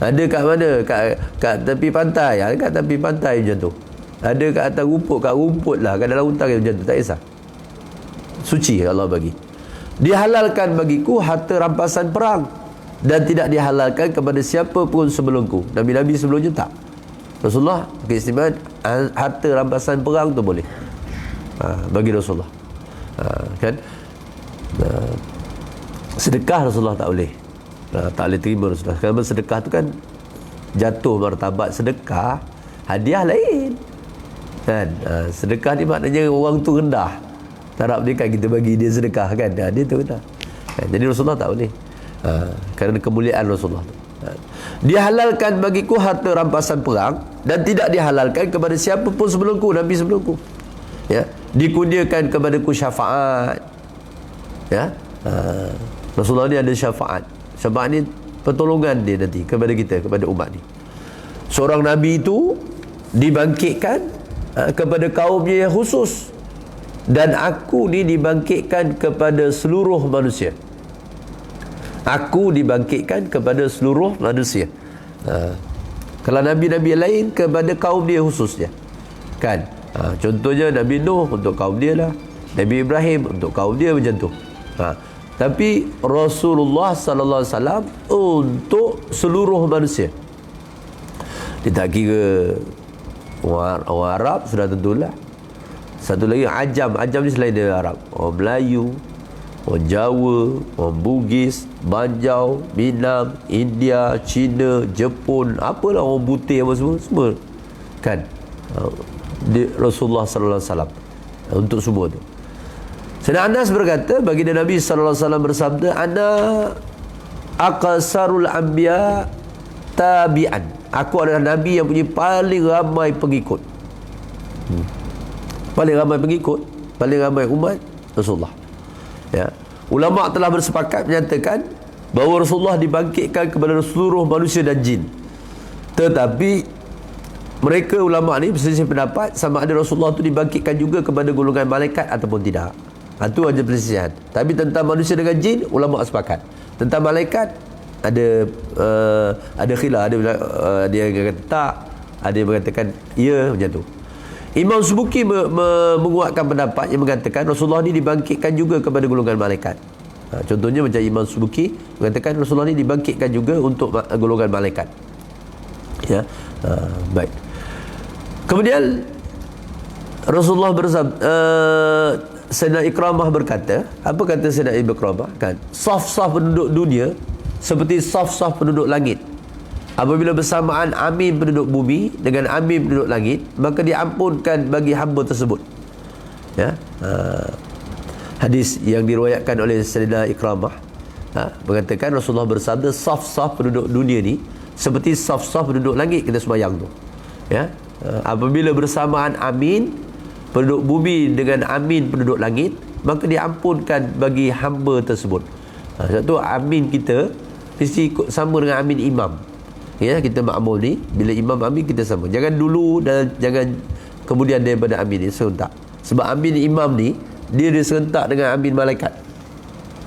Ada kat mana? Kat tepi pantai. Ada kat tepi pantai macam tu. Ada kat atas rumput, kat rumput lah, kat dalam hutan macam tu, tak kisah. Suci Allah bagi. Dihalalkan bagiku harta rampasan perang dan tidak dihalalkan kepada siapa pun sebelumku. Nabi-nabi sebelumnya tak. Rasulullah keistimewaan harta rampasan perang tu boleh bagi Rasulullah. Kan sedekah Rasulullah tak boleh, tak boleh terima Rasulullah. Kerana sedekah tu kan jatuh martabat. Sedekah hadiah lain kan. Sedekah ni maknanya orang tu rendah, tak nak berikan kita bagi dia sedekah kan, dia tu rendah kan. Jadi Rasulullah tak boleh kerana kemuliaan Rasulullah tu. Dihalalkan bagiku harta rampasan perang dan tidak dihalalkan kepada siapa pun sebelumku, Nabi sebelumku. Ya, dikurniakan kepadaku syafaat. Ya, Rasulullah ni ada syafaat. Syafaat ni pertolongan dia nanti kepada kita, kepada umat ni. Seorang Nabi itu dibangkitkan kepada kaumnya yang khusus, dan aku ni dibangkitkan kepada seluruh manusia. Aku dibangkitkan kepada seluruh manusia. Kalau Nabi-Nabi lain kepada kaum dia khususnya kan. Contohnya Nabi Nuh untuk kaum dia lah, Nabi Ibrahim untuk kaum dia, macam tu. Tapi Rasulullah sallallahu alaihi wasallam untuk seluruh manusia. Dia tak kira orang Arab, sudah tentulah. Satu lagi Ajam. Ajam ni selain dari Arab, orang Melayu, orang Jawa, orang Bugis, Banjau, Minang, India, Cina, Jepun, apalah, orang putih apa semua kan. Rasulullah sallallahu alaihi wasallam untuk semua tu. Sayyidina Anas berkata, baginda Nabi sallallahu alaihi wasallam bersabda, ana aqsarul anbiya tabi'an. Aku adalah Nabi yang punya paling ramai pengikut. Paling ramai pengikut, paling ramai umat Rasulullah. Ya. Ulama telah bersepakat menyatakan bahawa Rasulullah dibangkitkan kepada seluruh manusia dan jin. Tetapi mereka ulama ni berselisih pendapat sama ada Rasulullah tu dibangkitkan juga kepada golongan malaikat ataupun tidak. Itu aja perselisihan. Tapi tentang manusia dengan jin, ulama sepakat. Tentang malaikat ada khilaf, ada yang kata tak, ada yang mengatakan ya, macam tu. Imam Subuki menguatkan pendapat yang mengatakan Rasulullah ni dibangkitkan juga kepada golongan malaikat. Contohnya macam Imam Subuki mengatakan Rasulullah ni dibangkitkan juga untuk golongan malaikat. Ya, baik. Kemudian Rasulullah bersabda, Sayyidina Ikramah berkata, apa kata Sayyidina Ikramah kan? Saf-saf penduduk dunia seperti saf-saf penduduk langit. Apabila bersamaan amin penduduk bumi dengan amin penduduk langit, maka diampunkan bagi hamba tersebut. Ya, hadis yang diriwayatkan oleh Sayyidina Ikramah mengatakan Rasulullah bersabda, saf-saf penduduk dunia ni seperti saf-saf penduduk langit kita sembahyang tu. Ya, apabila bersamaan amin penduduk bumi dengan amin penduduk langit, maka diampunkan bagi hamba tersebut. Sebab tu amin kita mesti sama dengan amin imam. Ya, kita makmum ni bila imam amin kita sama. Jangan dulu dan jangan kemudian daripada amin ni serentak. Sebab amin imam ni dia serentak dengan amin malaikat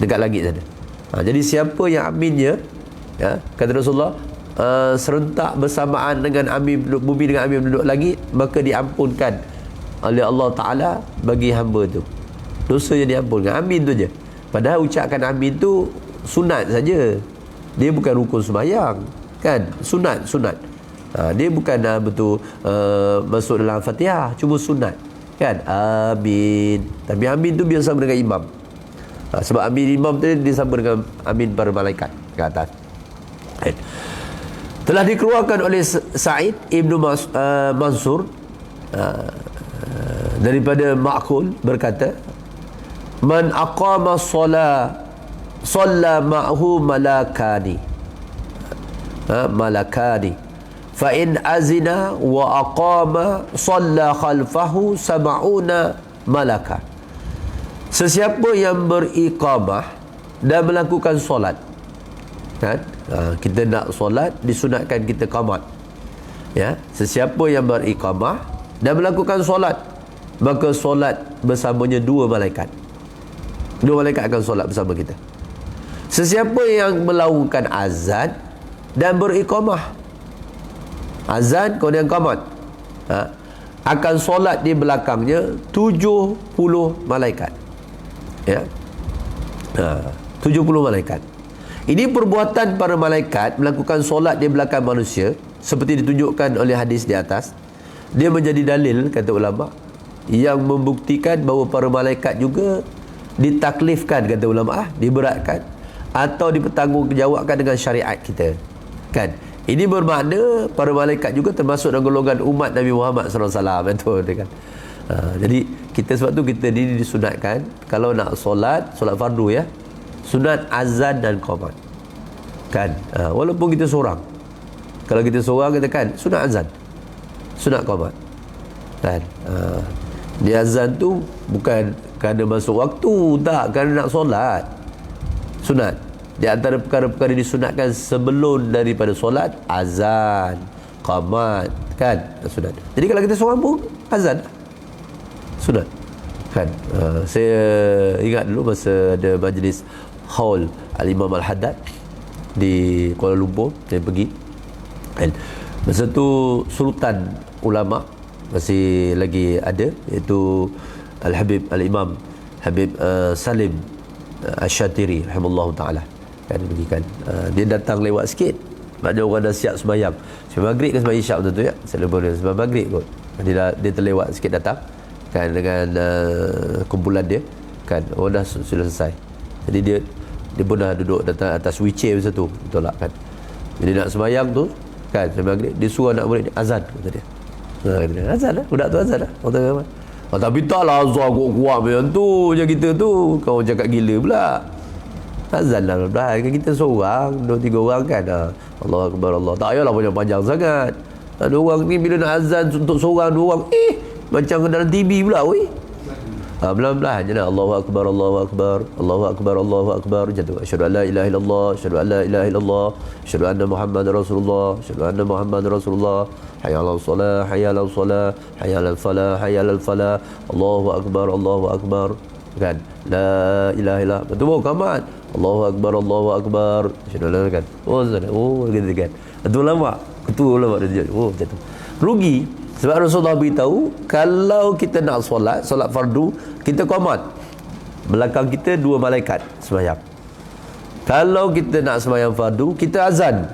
dekat langit sana. Jadi siapa yang aminnya, ya, kata Rasulullah, serentak bersamaan dengan amin penduduk bumi dengan amin penduduk langit, maka diampunkan oleh Allah Ta'ala bagi hamba tu. Dosa yang diampunkan, amin tu je. Padahal ucapkan amin tu sunat saja. Dia bukan rukun sembahyang kan, sunat. Dia bukan betul masuk dalam Fatihah, cuma sunat kan, amin. Tapi amin tu biasa sama dengan imam. Sebab amin imam tu dia sama dengan amin para malaikat ke atas. Telah dikeluarkan oleh Sa'id Ibn Mansur daripada Ma'qul berkata, man aqama solat salla ma'hu malakani fa in azina wa aqama salla khalfahu sab'una malaka. Sesiapa yang beriqamah dan melakukan solat kan, kita nak solat disunatkan kita qamat. Ya, sesiapa yang beriqamah dan melakukan solat, maka solat bersamanya dua malaikat. Dua malaikat akan solat bersama kita. Sesiapa yang melakukan azan dan beriqamah, azan kemudian qamat, akan solat di belakangnya 70 malaikat. Ya, 70 malaikat. Ini perbuatan para malaikat melakukan solat di belakang manusia seperti ditunjukkan oleh hadis di atas, dia menjadi dalil, kata ulama, yang membuktikan bahawa para malaikat juga ditaklifkan, kata ulama, diberatkan atau dipertanggungjawabkan dengan syariat kita, kan? Ini bermakna para malaikat juga termasuk dalam golongan umat Nabi Muhammad SAW, betul kan? Jadi kita, sebab tu kita disunatkan kalau nak solat fardu ya, sunat azan dan qamat, kan? Walaupun kita seorang, kalau kita seorang kita kan sunat azan, sunat qamat, kan? Di azan tu bukan kerana masuk waktu, tak, kerana nak solat, sunat. Di antara perkara-perkara disunatkan sebelum daripada solat, azan, qamat, kan? Sunat. Jadi kalau kita seorang pun azan, sunat, kan? Saya ingat dulu masa ada majlis haul Al-Imam Al-Haddad di Kuala Lumpur, saya pergi, kan? Masa tu sultan ulama masih lagi ada, iaitu Al-Habib Al-Imam Habib Salim Asy-Syatiri rahimahullah ta'ala, kan? Pergi, kan? Dia datang lewat sikit, maknanya orang dah siap sembahyang, sembahyang maghrib ke sembahyang isyak tu ya, saya lupa dia, sembahyang maghrib kot. Dia terlewat sikit datang, kan, dengan kumpulan dia, kan? Orang dah sudah selesai. Jadi dia pun dah duduk datang atas wheelchair masa tu, tolak, kan? Jadi nak sembahyang tu, kan, sembahyang maghrib, dia suruh anak murid dia azan, kata dia. Azan lah, budak tu azan lah. Tapi taklah azan kuat-kuat macam tu je kita tu, kau cakap gila pula. Azan lah, kan kita seorang, 2-3 orang, kan? Allah Akbar, Allah. Tak payahlah panjang-panjang sangat. Ada orang ni bila nak azan untuk seorang, 2 orang, macam dalam TV pula, weh. Pelan-pelan je lah. Allahu Akbar, Allahu Akbar, Allahu Akbar, Allahu Akbar, macam tu. Asyhadu an la ilaha illallah, asyhadu an la ilaha illallah, asyhadu anna Muhammadar Rasulullah, asyhadu anna Muhammadar Rasulullah, hayya 'alal salah, hayya 'alal salah, hayya 'alal falah, hayya 'alal falah, Allahu Akbar, Allahu Akbar, kan? La ilaha illallah. Betul pun qamat. Allahu Akbar, Allahu Akbar, asyhadu an la, kan? Gitu, kan? Betul lama. Ketua ulama dia. Macam tu. Rugi. Sebab Rasulullah beritahu, kalau kita nak solat fardu, kita qamat, belakang kita 2 malaikat sembahyang. Kalau kita nak sembahyang fardu, kita azan,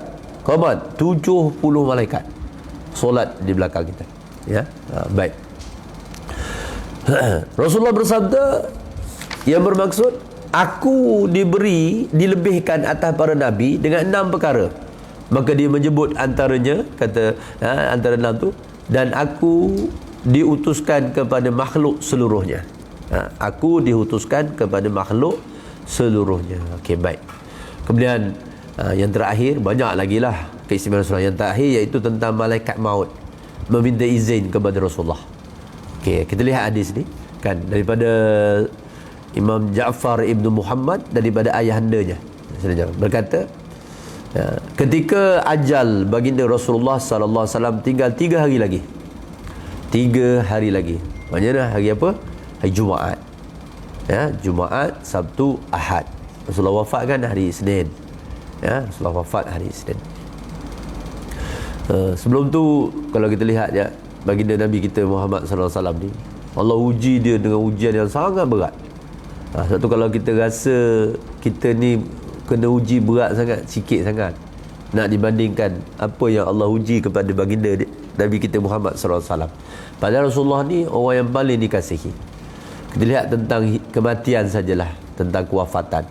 qamat, 70 malaikat solat di belakang kita, ya. Baik. Rasulullah bersabda yang bermaksud, aku dilebihkan atas para nabi dengan 6 perkara. Maka dia menyebut antaranya, kata antara 6 tu, dan aku diutuskan kepada makhluk seluruhnya. Aku diutuskan kepada makhluk seluruhnya. Okey, baik. Kemudian yang terakhir, banyak lagi lah keistimewaan Rasulullah. Yang terakhir iaitu tentang malaikat maut meminta izin kepada Rasulullah. Okey, kita lihat hadis ni, kan, daripada Imam Ja'far ibnu Muhammad, daripada ayahandanya berkata, ketika ajal baginda Rasulullah sallallahu alaihi wasallam tinggal 3 hari lagi. 3 hari lagi. Maksudnya hari apa? Hari Jumaat. Ya, Jumaat, Sabtu, Ahad. Rasulullah wafat kan hari Isnin. Ya, Rasulullah wafat hari Isnin. Sebelum tu kalau kita lihat ya, baginda Nabi kita Muhammad sallallahu alaihi wasallam ni, Allah uji dia dengan ujian yang sangat berat. Sebab tu kalau kita rasa kita ni kena uji berat sangat, sikit sangat, nak dibandingkan apa yang Allah uji kepada baginda Nabi kita Muhammad SAW. Padahal Rasulullah ni orang yang paling dikasihi. Kita lihat tentang kematian sajalah, tentang kewafatan.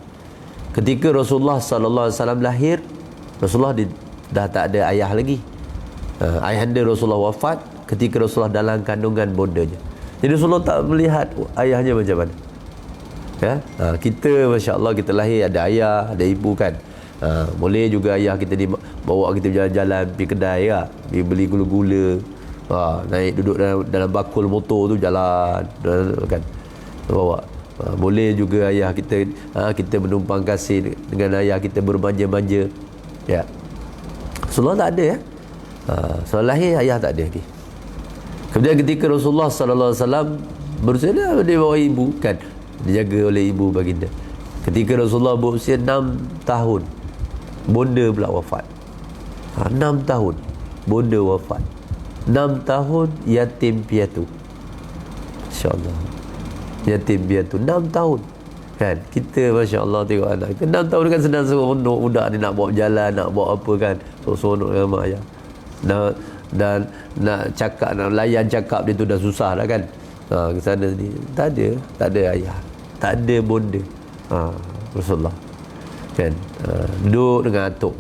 Ketika Rasulullah SAW lahir, Rasulullah dah tak ada ayah lagi. Ayahanda Rasulullah wafat ketika Rasulullah dalam kandungan bondanya. Jadi Rasulullah tak melihat ayahnya macam mana. Ya, kita Masya Allah, kita lahir ada ayah, ada ibu, kan? Boleh juga ayah kita bawa kita jalan-jalan pergi kedai, ya, pergi beli gula-gula, naik duduk dalam bakul motor tu jalan, kan, bawa. Boleh juga ayah kita, kita menumpang kasih dengan ayah kita, bermanja-manja, ya. Rasulullah tak ada, ya. Setelah lahir ayah tak ada lagi. Kemudian ketika Rasulullah SAW berusia, dia bawa ibu, kan, dijaga oleh ibu baginda. Ketika Rasulullah berusia 6 tahun, bonda pula wafat. 6 tahun bonda wafat, 6 tahun yatim piatu. Masya-Allah, yatim piatu 6 tahun, kan? Kita masya-Allah tengok anak kita 6 tahun kan, senang suruh budak ni nak bawa berjalan, nak bawa apa, kan, seronok dengan mak ayah. Dan nak cakap, nak layan cakap dia tu dah susah dah kan. Ke sana ni tak ada ayah, tak ada bonda. Rasulullah kan, duduk dengan atuk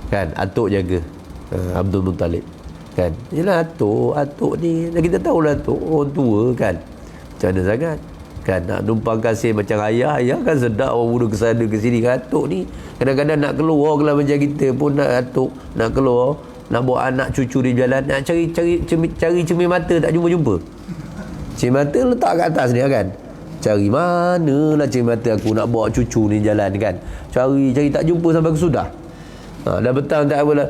kan, atuk jaga Abdul Muttalib kan. Yelah atuk ni kita tahulah atuk orang tua kan, macam mana sangat kan, nak numpang kasih macam ayah kan sedap orang muda ke sana ke sini kan. Atuk ni kadang-kadang nak keluar kalau macam kita pun atuk nak keluar, nak bawa anak cucu di jalan, nak cari cermin mata tak jumpa. Cermin mata letak kat atas ni kan, cari mana lah cermin mata aku nak bawa cucu ni jalan kan, cari tak jumpa sampai ke sudah. Dah petang tak apalah,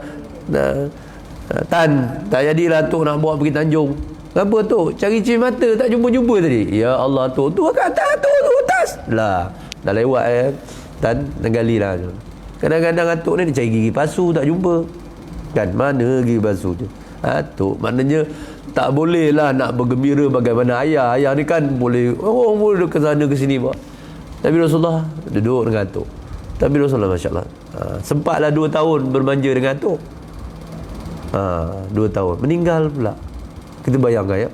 Tan tak jadilah Tok nak bawa pergi Tanjung. Kenapa Tok? Cari cermin mata tak jumpa tadi. Ya Allah Tok, tu kat atas, tu atas lah, dah lewat Tan gali lah. Kadang-kadang Atuk ni dia cari gigi palsu tak jumpa kan, mana gigi palsu tu. Atuk maknanya tak boleh lah nak bergembira bagaimana ayah ni kan boleh ke sana ke sini buat. Tapi Rasulullah duduk dengan Atuk. Tapi Rasulullah masya-Allah sempatlah 2 tahun bermanja dengan Atuk. 2 tahun meninggal pula. Kita bayangkan ya,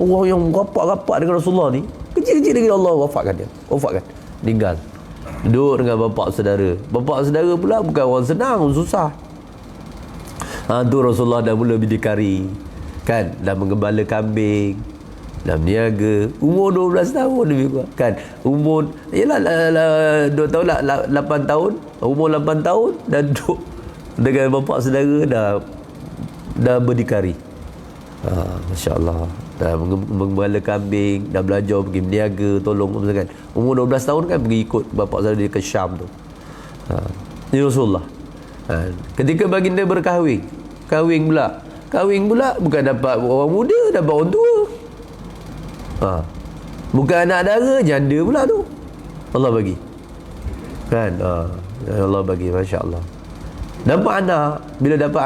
orang yang rapat-rapat dengan Rasulullah ni kecil-kecil lagi Allah wafatkan, meninggal. Duduk dengan bapa saudara pula bukan orang senang, orang susah. Tu Rasulullah dah mula bidikari kan, dah menggembala kambing, dah berniaga, umur 12 tahun lebih kurang kan, umur yalah 2 tahun lah, 8 tahun, umur 8 tahun dah duduk dengan bapa saudara, dah berdikari. Masya Allah, dah menggembala kambing, dah belajar pergi berniaga, tolong kan. Umur 12 tahun kan pergi ikut bapa saudara ke Syam tu. Ini Rasulullah. Ketika baginda berkahwin pula bukan dapat orang muda, dapat orang tua. Bukan anak dara, janda pula tu Allah bagi kan. Allah bagi, Masya Allah. Dapat anak, bila dapat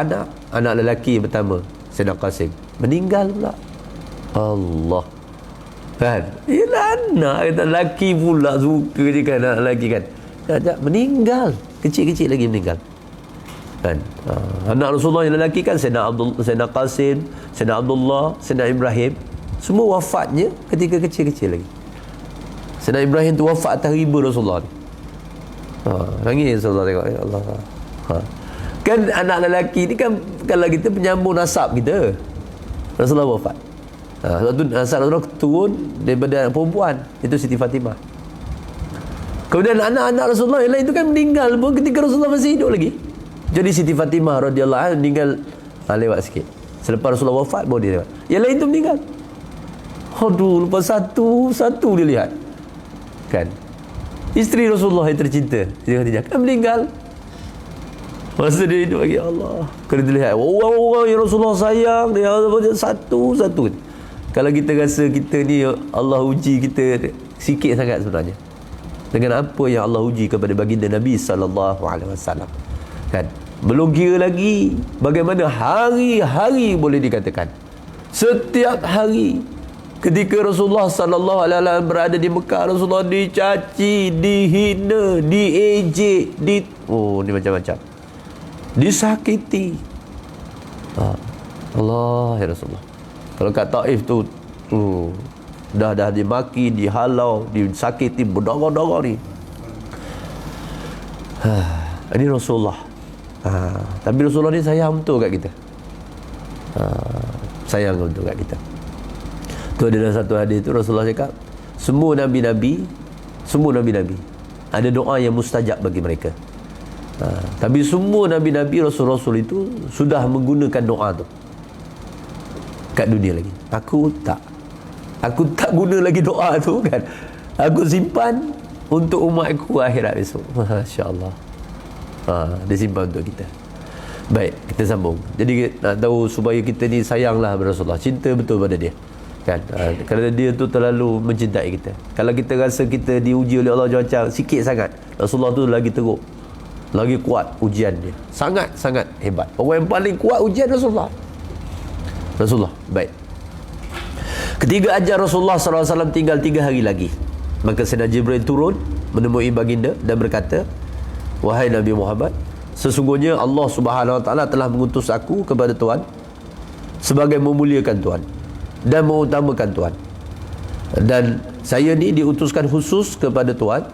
anak lelaki pertama Sayyidina Qasim meninggal pula. Allah kan, ialah anak kita lelaki pula, suka je kan anak lelaki kan, meninggal kecil-kecil lagi meninggal kan. Anak Rasulullah yang lelaki kan Sayyidina Qasim, Sayyidina Abdullah, Sayyidina Ibrahim, semua wafatnya ketika kecil-kecil lagi. Sayyidina Ibrahim tu wafat atas riba Rasulullah ni. Nangis Rasulullah tengok, ya Allah. Kan anak lelaki ni kan kalau kita penyambung nasab kita, Rasulullah wafat. Sebab tu nasab Rasulullah turun daripada anak perempuan, itu Siti Fatimah. Kemudian anak-anak Rasulullah yang lain tu kan meninggal pun ketika Rasulullah masih hidup lagi. Jadi Siti Fatimah radhiyallahu anha meninggal lewat sikit. Selepas Rasulullah wafat baru dia lewat. Yang lain tu meninggal. Aduh, lepas satu dia lihat. Kan? Isteri Rasulullah yang tercinta, Siti Khadijah kan meninggal. Masa dia hidup lagi, Allah. Kalau dia lihat orang-orang yang Rasulullah sayang, dia satu-satu. Kalau kita rasa kita ni Allah uji kita sikit sangat sebenarnya. Dengan apa yang Allah uji kepada baginda Nabi SAW. Kan? Belum kira lagi bagaimana hari-hari boleh dikatakan. Setiap hari ketika Rasulullah SAW berada di Mekah, Rasulullah dicaci, dihina, diejek, ni macam-macam, disakiti. Allah ya Rasulullah. Kalau kat Taif tu dah dimaki, dihalau, disakiti, berdarah-darah ni. Ini Rasulullah. Tapi Rasulullah ni sayang betul kat kita. Sayang betul kat kita. Tu ada dalam satu hadis tu Rasulullah cakap, semua nabi-nabi ada doa yang mustajab bagi mereka. Tapi semua nabi-nabi, rasul-rasul itu sudah menggunakan doa tu kat dunia lagi. Aku tak guna lagi doa tu kan. Aku simpan untuk umatku akhirat esok. Masya-Allah. Dia simpan untuk kita. Baik, kita sambung. Jadi nak tahu supaya kita ni sayanglah pada Rasulullah, cinta betul pada dia. Kan? Kerana dia tu terlalu mencintai kita. Kalau kita rasa kita diuji oleh Allah macam sikit sangat, Rasulullah tu lagi teruk, lagi kuat ujian dia. Sangat-sangat hebat. Orang yang paling kuat ujian Rasulullah. Baik. Ketika ajal Rasulullah SAW tinggal 3 hari lagi, maka Sayyidina Jibril turun menemui baginda dan berkata, wahai Nabi Muhammad, sesungguhnya Allah Subhanahu Wa Taala telah mengutus aku kepada Tuhan sebagai memuliakan Tuhan dan mengutamakan Tuhan. Dan saya ni diutuskan khusus kepada Tuhan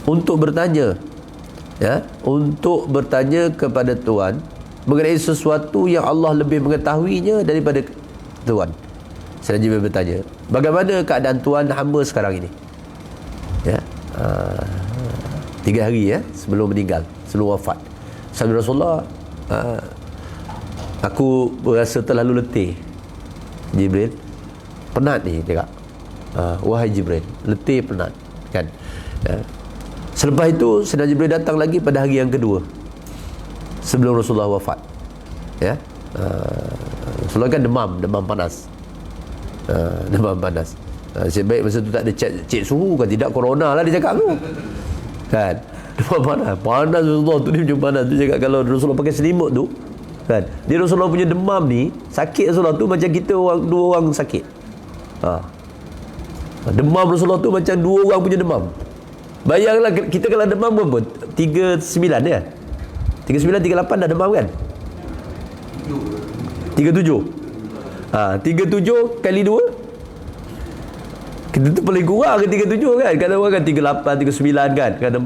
untuk bertanya, ya, untuk bertanya kepada Tuhan mengenai sesuatu yang Allah lebih mengetahuinya daripada Tuhan. Saya Jibril bertanya, bagaimana keadaan Tuhan hamba sekarang ini? Ya, 3 hari ya sebelum meninggal, sebelum wafat. Sabda Rasulullah, aku berasa terlalu letih. Jibril, penat ni dia kata. Wahai Jibril, letih, penat, kan? Ya. Selepas itu Sayyidina Jibril datang lagi pada hari yang kedua sebelum Rasulullah wafat. Ya, Rasulullah kan demam panas. Demam panas. Sebaik masa tu tak ada cek suhu, kan tidak corona lah dia cakap tu. Kan? Demam panas Rasulullah tu, dia macam panas tu cakap kalau Rasulullah pakai selimut tu, kan? Dia Rasulullah punya demam ni, sakit Rasulullah tu macam kita dua orang sakit. Demam Rasulullah tu macam 2 orang punya demam. Bayanglah kita kalau demam berapa? 39 ya? 39, 38 dah demam kan? 37. 37 kali 2 kita tu paling kurang ke 37 kan? Kadang orang kan 38, 39 kan? Kadang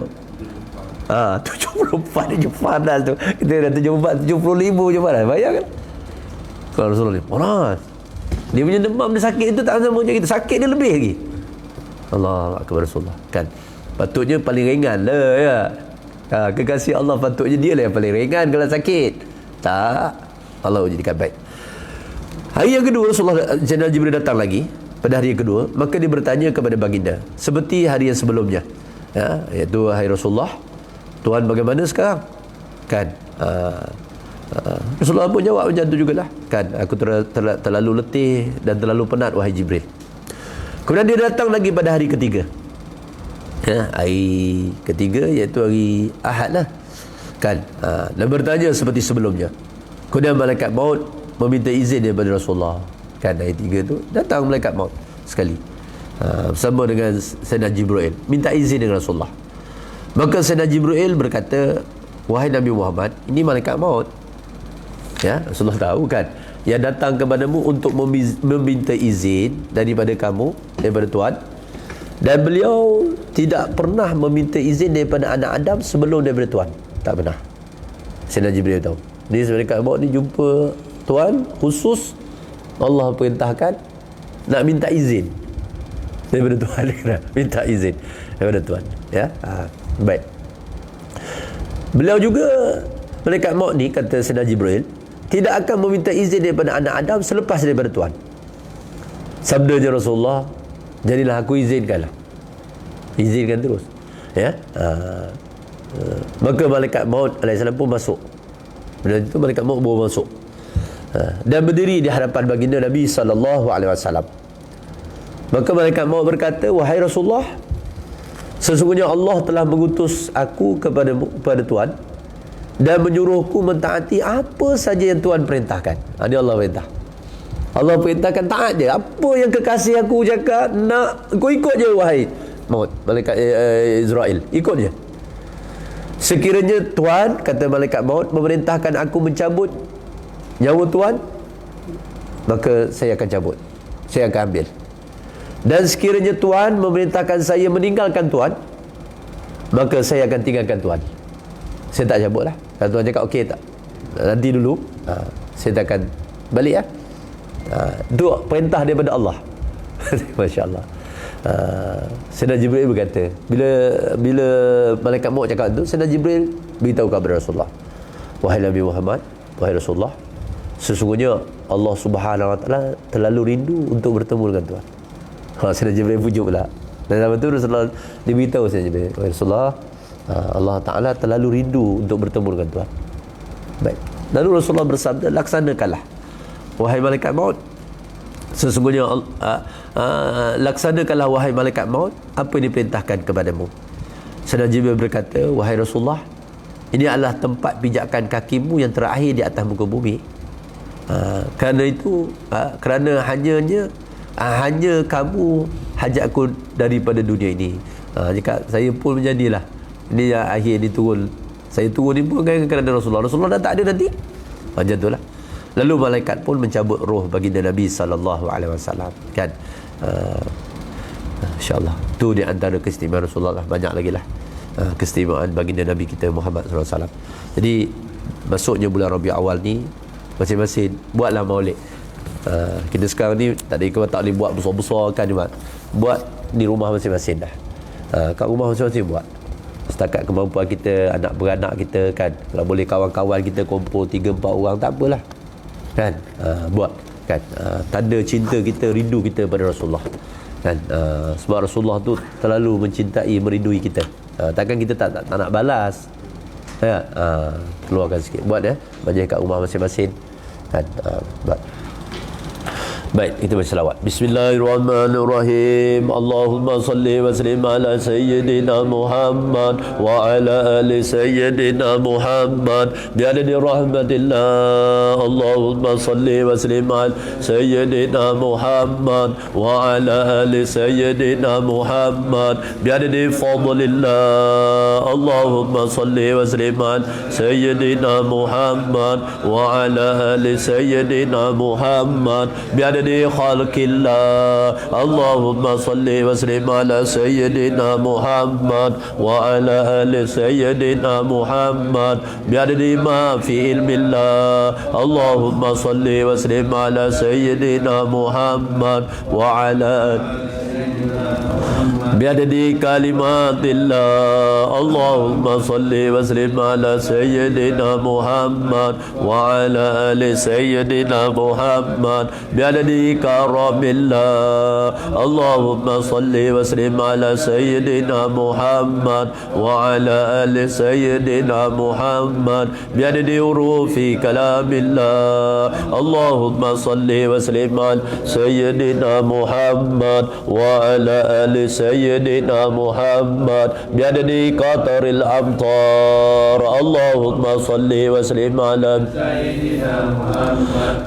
74 je panas tu. Kita dah 74, 75 je panas. Bayangkan. Kalau Rasulullah ni panas. Dia punya demam, dia sakit itu tak sama macam kita. Sakit dia lebih lagi. Allah akbar Rasulullah. Kan? Patutnya paling ringan lah ya. Kekasih Allah patutnya dia lah yang paling ringan kalau sakit. Tak. Allah jadikan baik. Hari yang kedua Rasulullah Jenderal Jibril datang lagi. Pada hari yang kedua, maka dia bertanya kepada baginda seperti hari yang sebelumnya, ya, iaitu hai Rasulullah, Tuhan bagaimana sekarang? Kan? Rasulullah pun jawab macam tu jugalah. Kan? Aku terlalu letih dan terlalu penat wahai Jibril. Kemudian dia datang lagi pada hari ketiga. Ya, hari ketiga iaitu hari Ahad lah. Kan? Dan bertanya seperti sebelumnya. Kemudian malaikat maut meminta izin daripada Rasulullah. Kan hari 3 tu datang malaikat maut sekali, bersama dengan Sayyidina Jibril, minta izin dengan Rasulullah. Maka Sayyidina Jibril berkata, wahai Nabi Muhammad, ini malaikat maut. Ya, Rasulullah tahu kan, yang datang kepadamu untuk meminta izin daripada kamu, daripada Tuhan. Dan beliau tidak pernah meminta izin daripada anak Adam sebelum daripada Tuhan. Tak pernah. Sayyidina Jibril tahu. Ni malaikat maut ni jumpa Tuhan khusus. Allah perintahkan nak minta izin daripada Tuhan. Minta izin daripada Tuhan, ya. Baik. Beliau juga, malaikat maut ni, kata Sayyidina Jibril, tidak akan meminta izin daripada anak Adam selepas daripada Tuhan. Sabdanya Rasulullah, jadilah aku izinkanlah. Izinkan terus, ya. Maka malaikat maut alaihissalam pun masuk. Bila itu malaikat maut baru masuk dan berdiri di hadapan baginda Nabi SAW. Maka malaikat maut berkata, wahai Rasulullah, sesungguhnya Allah telah mengutus aku kepada Tuhan dan menyuruhku mentaati apa saja yang Tuhan perintahkan. Ini Allah perintah. Allah perintahkan taat je. Apa yang kekasih aku cakap, nak kau ikut je wahai maut, malaikat Israel, ikut je. Sekiranya Tuhan, kata malaikat maut, memerintahkan aku mencabut nyawa Tuhan, maka saya akan cabut, saya akan ambil. Dan sekiranya Tuhan memerintahkan saya meninggalkan Tuhan, maka saya akan tinggalkan Tuhan. Saya tak cabut lah. Kalau Tuhan cakap okey tak, nanti dulu, saya tak akan balik ya. Itu perintah daripada Allah. Masya Allah. Sayyidina Jibril berkata, bila malaikat maut cakap tu, Sayyidina Jibril beritahu kepada Rasulullah, wahai Nabi Muhammad, wahai Rasulullah, sesungguhnya Allah Subhanahu Wa Taala terlalu rindu untuk bertemu dengan Tuhan. Sayyidina Jibril pujuk pula. Dan dalam tu Rasulullah diberitahu Sayyidina Jibril, wahai Rasulullah, Allah Ta'ala terlalu rindu untuk bertemu dengan Tuhan. Baik. Lalu Rasulullah bersabda, laksanakanlah wahai malaikat maut, sesungguhnya laksanakanlah wahai malaikat maut apa yang diperintahkan kepadamu. Sayyidina Jibril berkata, wahai Rasulullah, ini adalah tempat pijakan kakimu yang terakhir di atas muka bumi. Kerana itu, kerana hanya kamu hajat aku daripada dunia ini. Jika saya pun menjadilah, ini yang akhir diturun Saya turun ni pun kan kerana Rasulullah. Rasulullah dah tak ada nanti. Macam itulah. Lalu malaikat pun mencabut roh baginda Nabi sallallahu alaihi wasallam, kan. InsyaAllah tu di antara keistimewaan Rasulullah. Banyak lagi lah keistimewaan baginda Nabi kita Muhammad sallallahu alaihi wasallam. Jadi masuknya bulan Rabiul Awal ni, masing-masing buatlah maulid. Kita sekarang ni tak boleh buat besar-besar kan, buat di rumah masing-masing dah. Kat rumah masing-masing buat setakat kemampuan kita, anak beranak kita, kan. Kalau boleh kawan-kawan kita kumpul 3-4 orang, tak apalah, kan. Buat, kan. Tanda cinta kita, rindu kita pada Rasulullah, kan. Sebab Rasulullah tu terlalu mencintai, merindui kita. Takkan kita tak nak balas, ya. Keluarkan sikit, buat ya, majlis kat rumah masing-masing, kan. Buat. Baik, kita baca selawat. Bismillahirrahmanirrahim. Allahumma salli wa sallim ala sayyidina Muhammad wa ala ali sayyidina Muhammad bi'adadi rahmatillah. Allahumma salli wa sallim ala sayyidina Muhammad wa ala ali sayyidina Muhammad bi'adadi fadlillah. Allahumma salli wa sallim ala sayyidina Muhammad wa ala ali sayyidina Muhammad bi'adadi خلق الله. اللهم صل وسلم على سيدنا محمد وعلى آل سيدنا محمد بعدد ما في علم الله. اللهم صل وسلم على سيدنا محمد وعلى بعدد كلمات الله. اللهم صل وسلم على سيدنا محمد وعلى آل سيدنا محمد بعدد كرم الله. اللهم صل وسلم على سيدنا محمد وعلى آل سيدنا محمد بعدد حروف كلام الله. اللهم صل وسلم على سيدنا محمد وعلى آل سيدنا محمد بعدد قطر الأمطار. اللهم صل وسلم على سيدنا محمد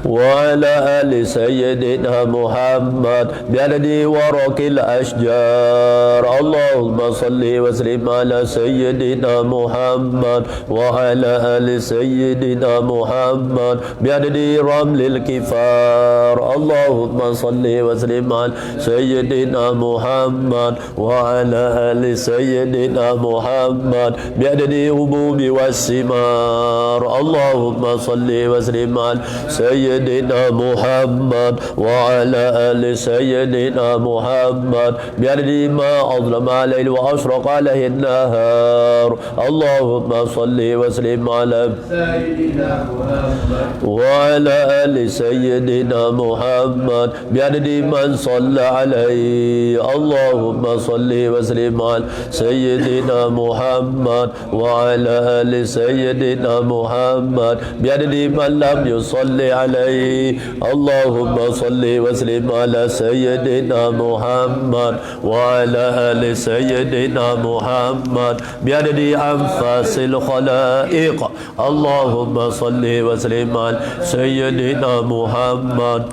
وعلى آل سيدنا محمد بعدد ورق الأشجار. اللهم صل وسلم على سيدنا محمد وعلى آل سيدنا محمد بعدد رمل الكفار. اللهم صل وسلم على سيدنا محمد وعلى آل سيدنا محمد بعدد هبوب والثمار. اللهم صل وسلم على سيدنا محمد وعلى آل سيدنا محمد بعدد ما أظلم عليه وأشرق عليه النهار. اللهم صل وسلم على سيدنا محمد وعلى آل سيدنا محمد بعدد من صلى عليه. اللهم صل وسلم على سيدنا محمد وعلى آل سيدنا محمد بعدد من لم يصلي عليه. اللهم صل وسلم على سيدنا محمد وعلى آل سيدنا محمد بعدد أنفاس الخلائق. اللهم صل وسلم على سيدنا محمد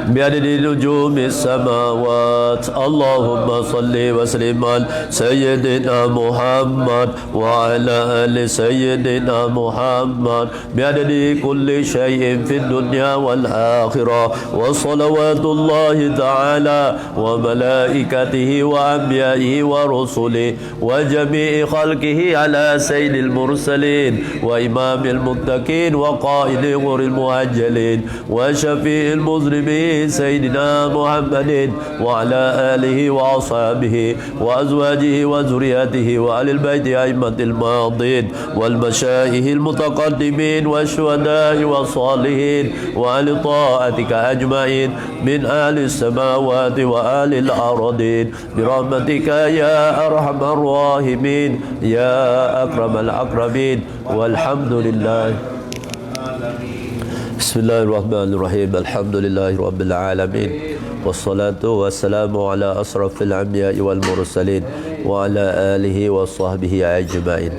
بعدد نجوم السماوات. اللهم صل وسلم على سيدنا محمد وعلى آل سيدنا محمد بعدد كل شيء في الدنيا والآخرة. وصلوات الله تعالى وملائكته وأنبيائه ورسله وجميع خلقه على سيد المرسلين وإمام المتقين وقائد غر المؤجلين وشفيع المذنبين سيدنا محمد وعلى آله وأصحابه وأزواجه وذريته وآل البيت أئمة الماضين والمشايخ المتقدمين والشهداء والصالحين وآل طاعتك أجمعين من آل السماوات وآل الأرضين برحمتك يا أرحم الراحمين يا أكرم الأكرمين والحمد لله. بسم الله الرحمن الرحيم. الحمد لله رب العالمين والصلاة والسلام على أشرف الأنبياء والمرسلين وعلى آله وصحبه أجمعين.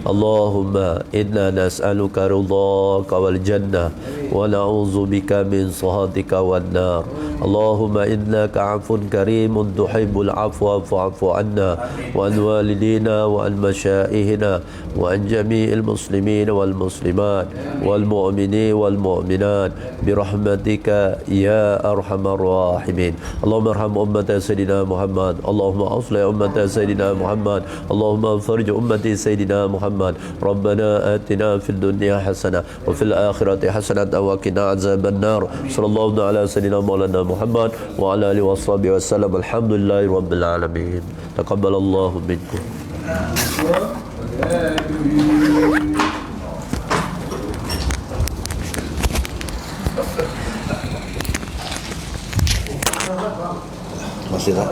اللهم إنا نسألك رضاك والجنة ونعوذ بك من سخطك والنار. اللهم إنك عفو كريم تحب العفو فاعف عنا وعن والدينا وعن مشائخنا وعن جميع المسلمين والمسلمات والمؤمنين والمؤمنات برحمتك يا أرحم الراحمين. اللهم ارحم أمة سيدنا محمد، اللهم أصلح أمة سيدنا محمد، اللهم فرج أمة سيدنا محمد. ربنا آتنا في الدنيا حسنة وفي الآخرة حسنة وقنا عذاب النار. صلى الله على سيدنا مولانا محمد وعلى آله وصحبه وسلم. الحمد لله رب العالمين. تقبل الله منكم. Masih tak?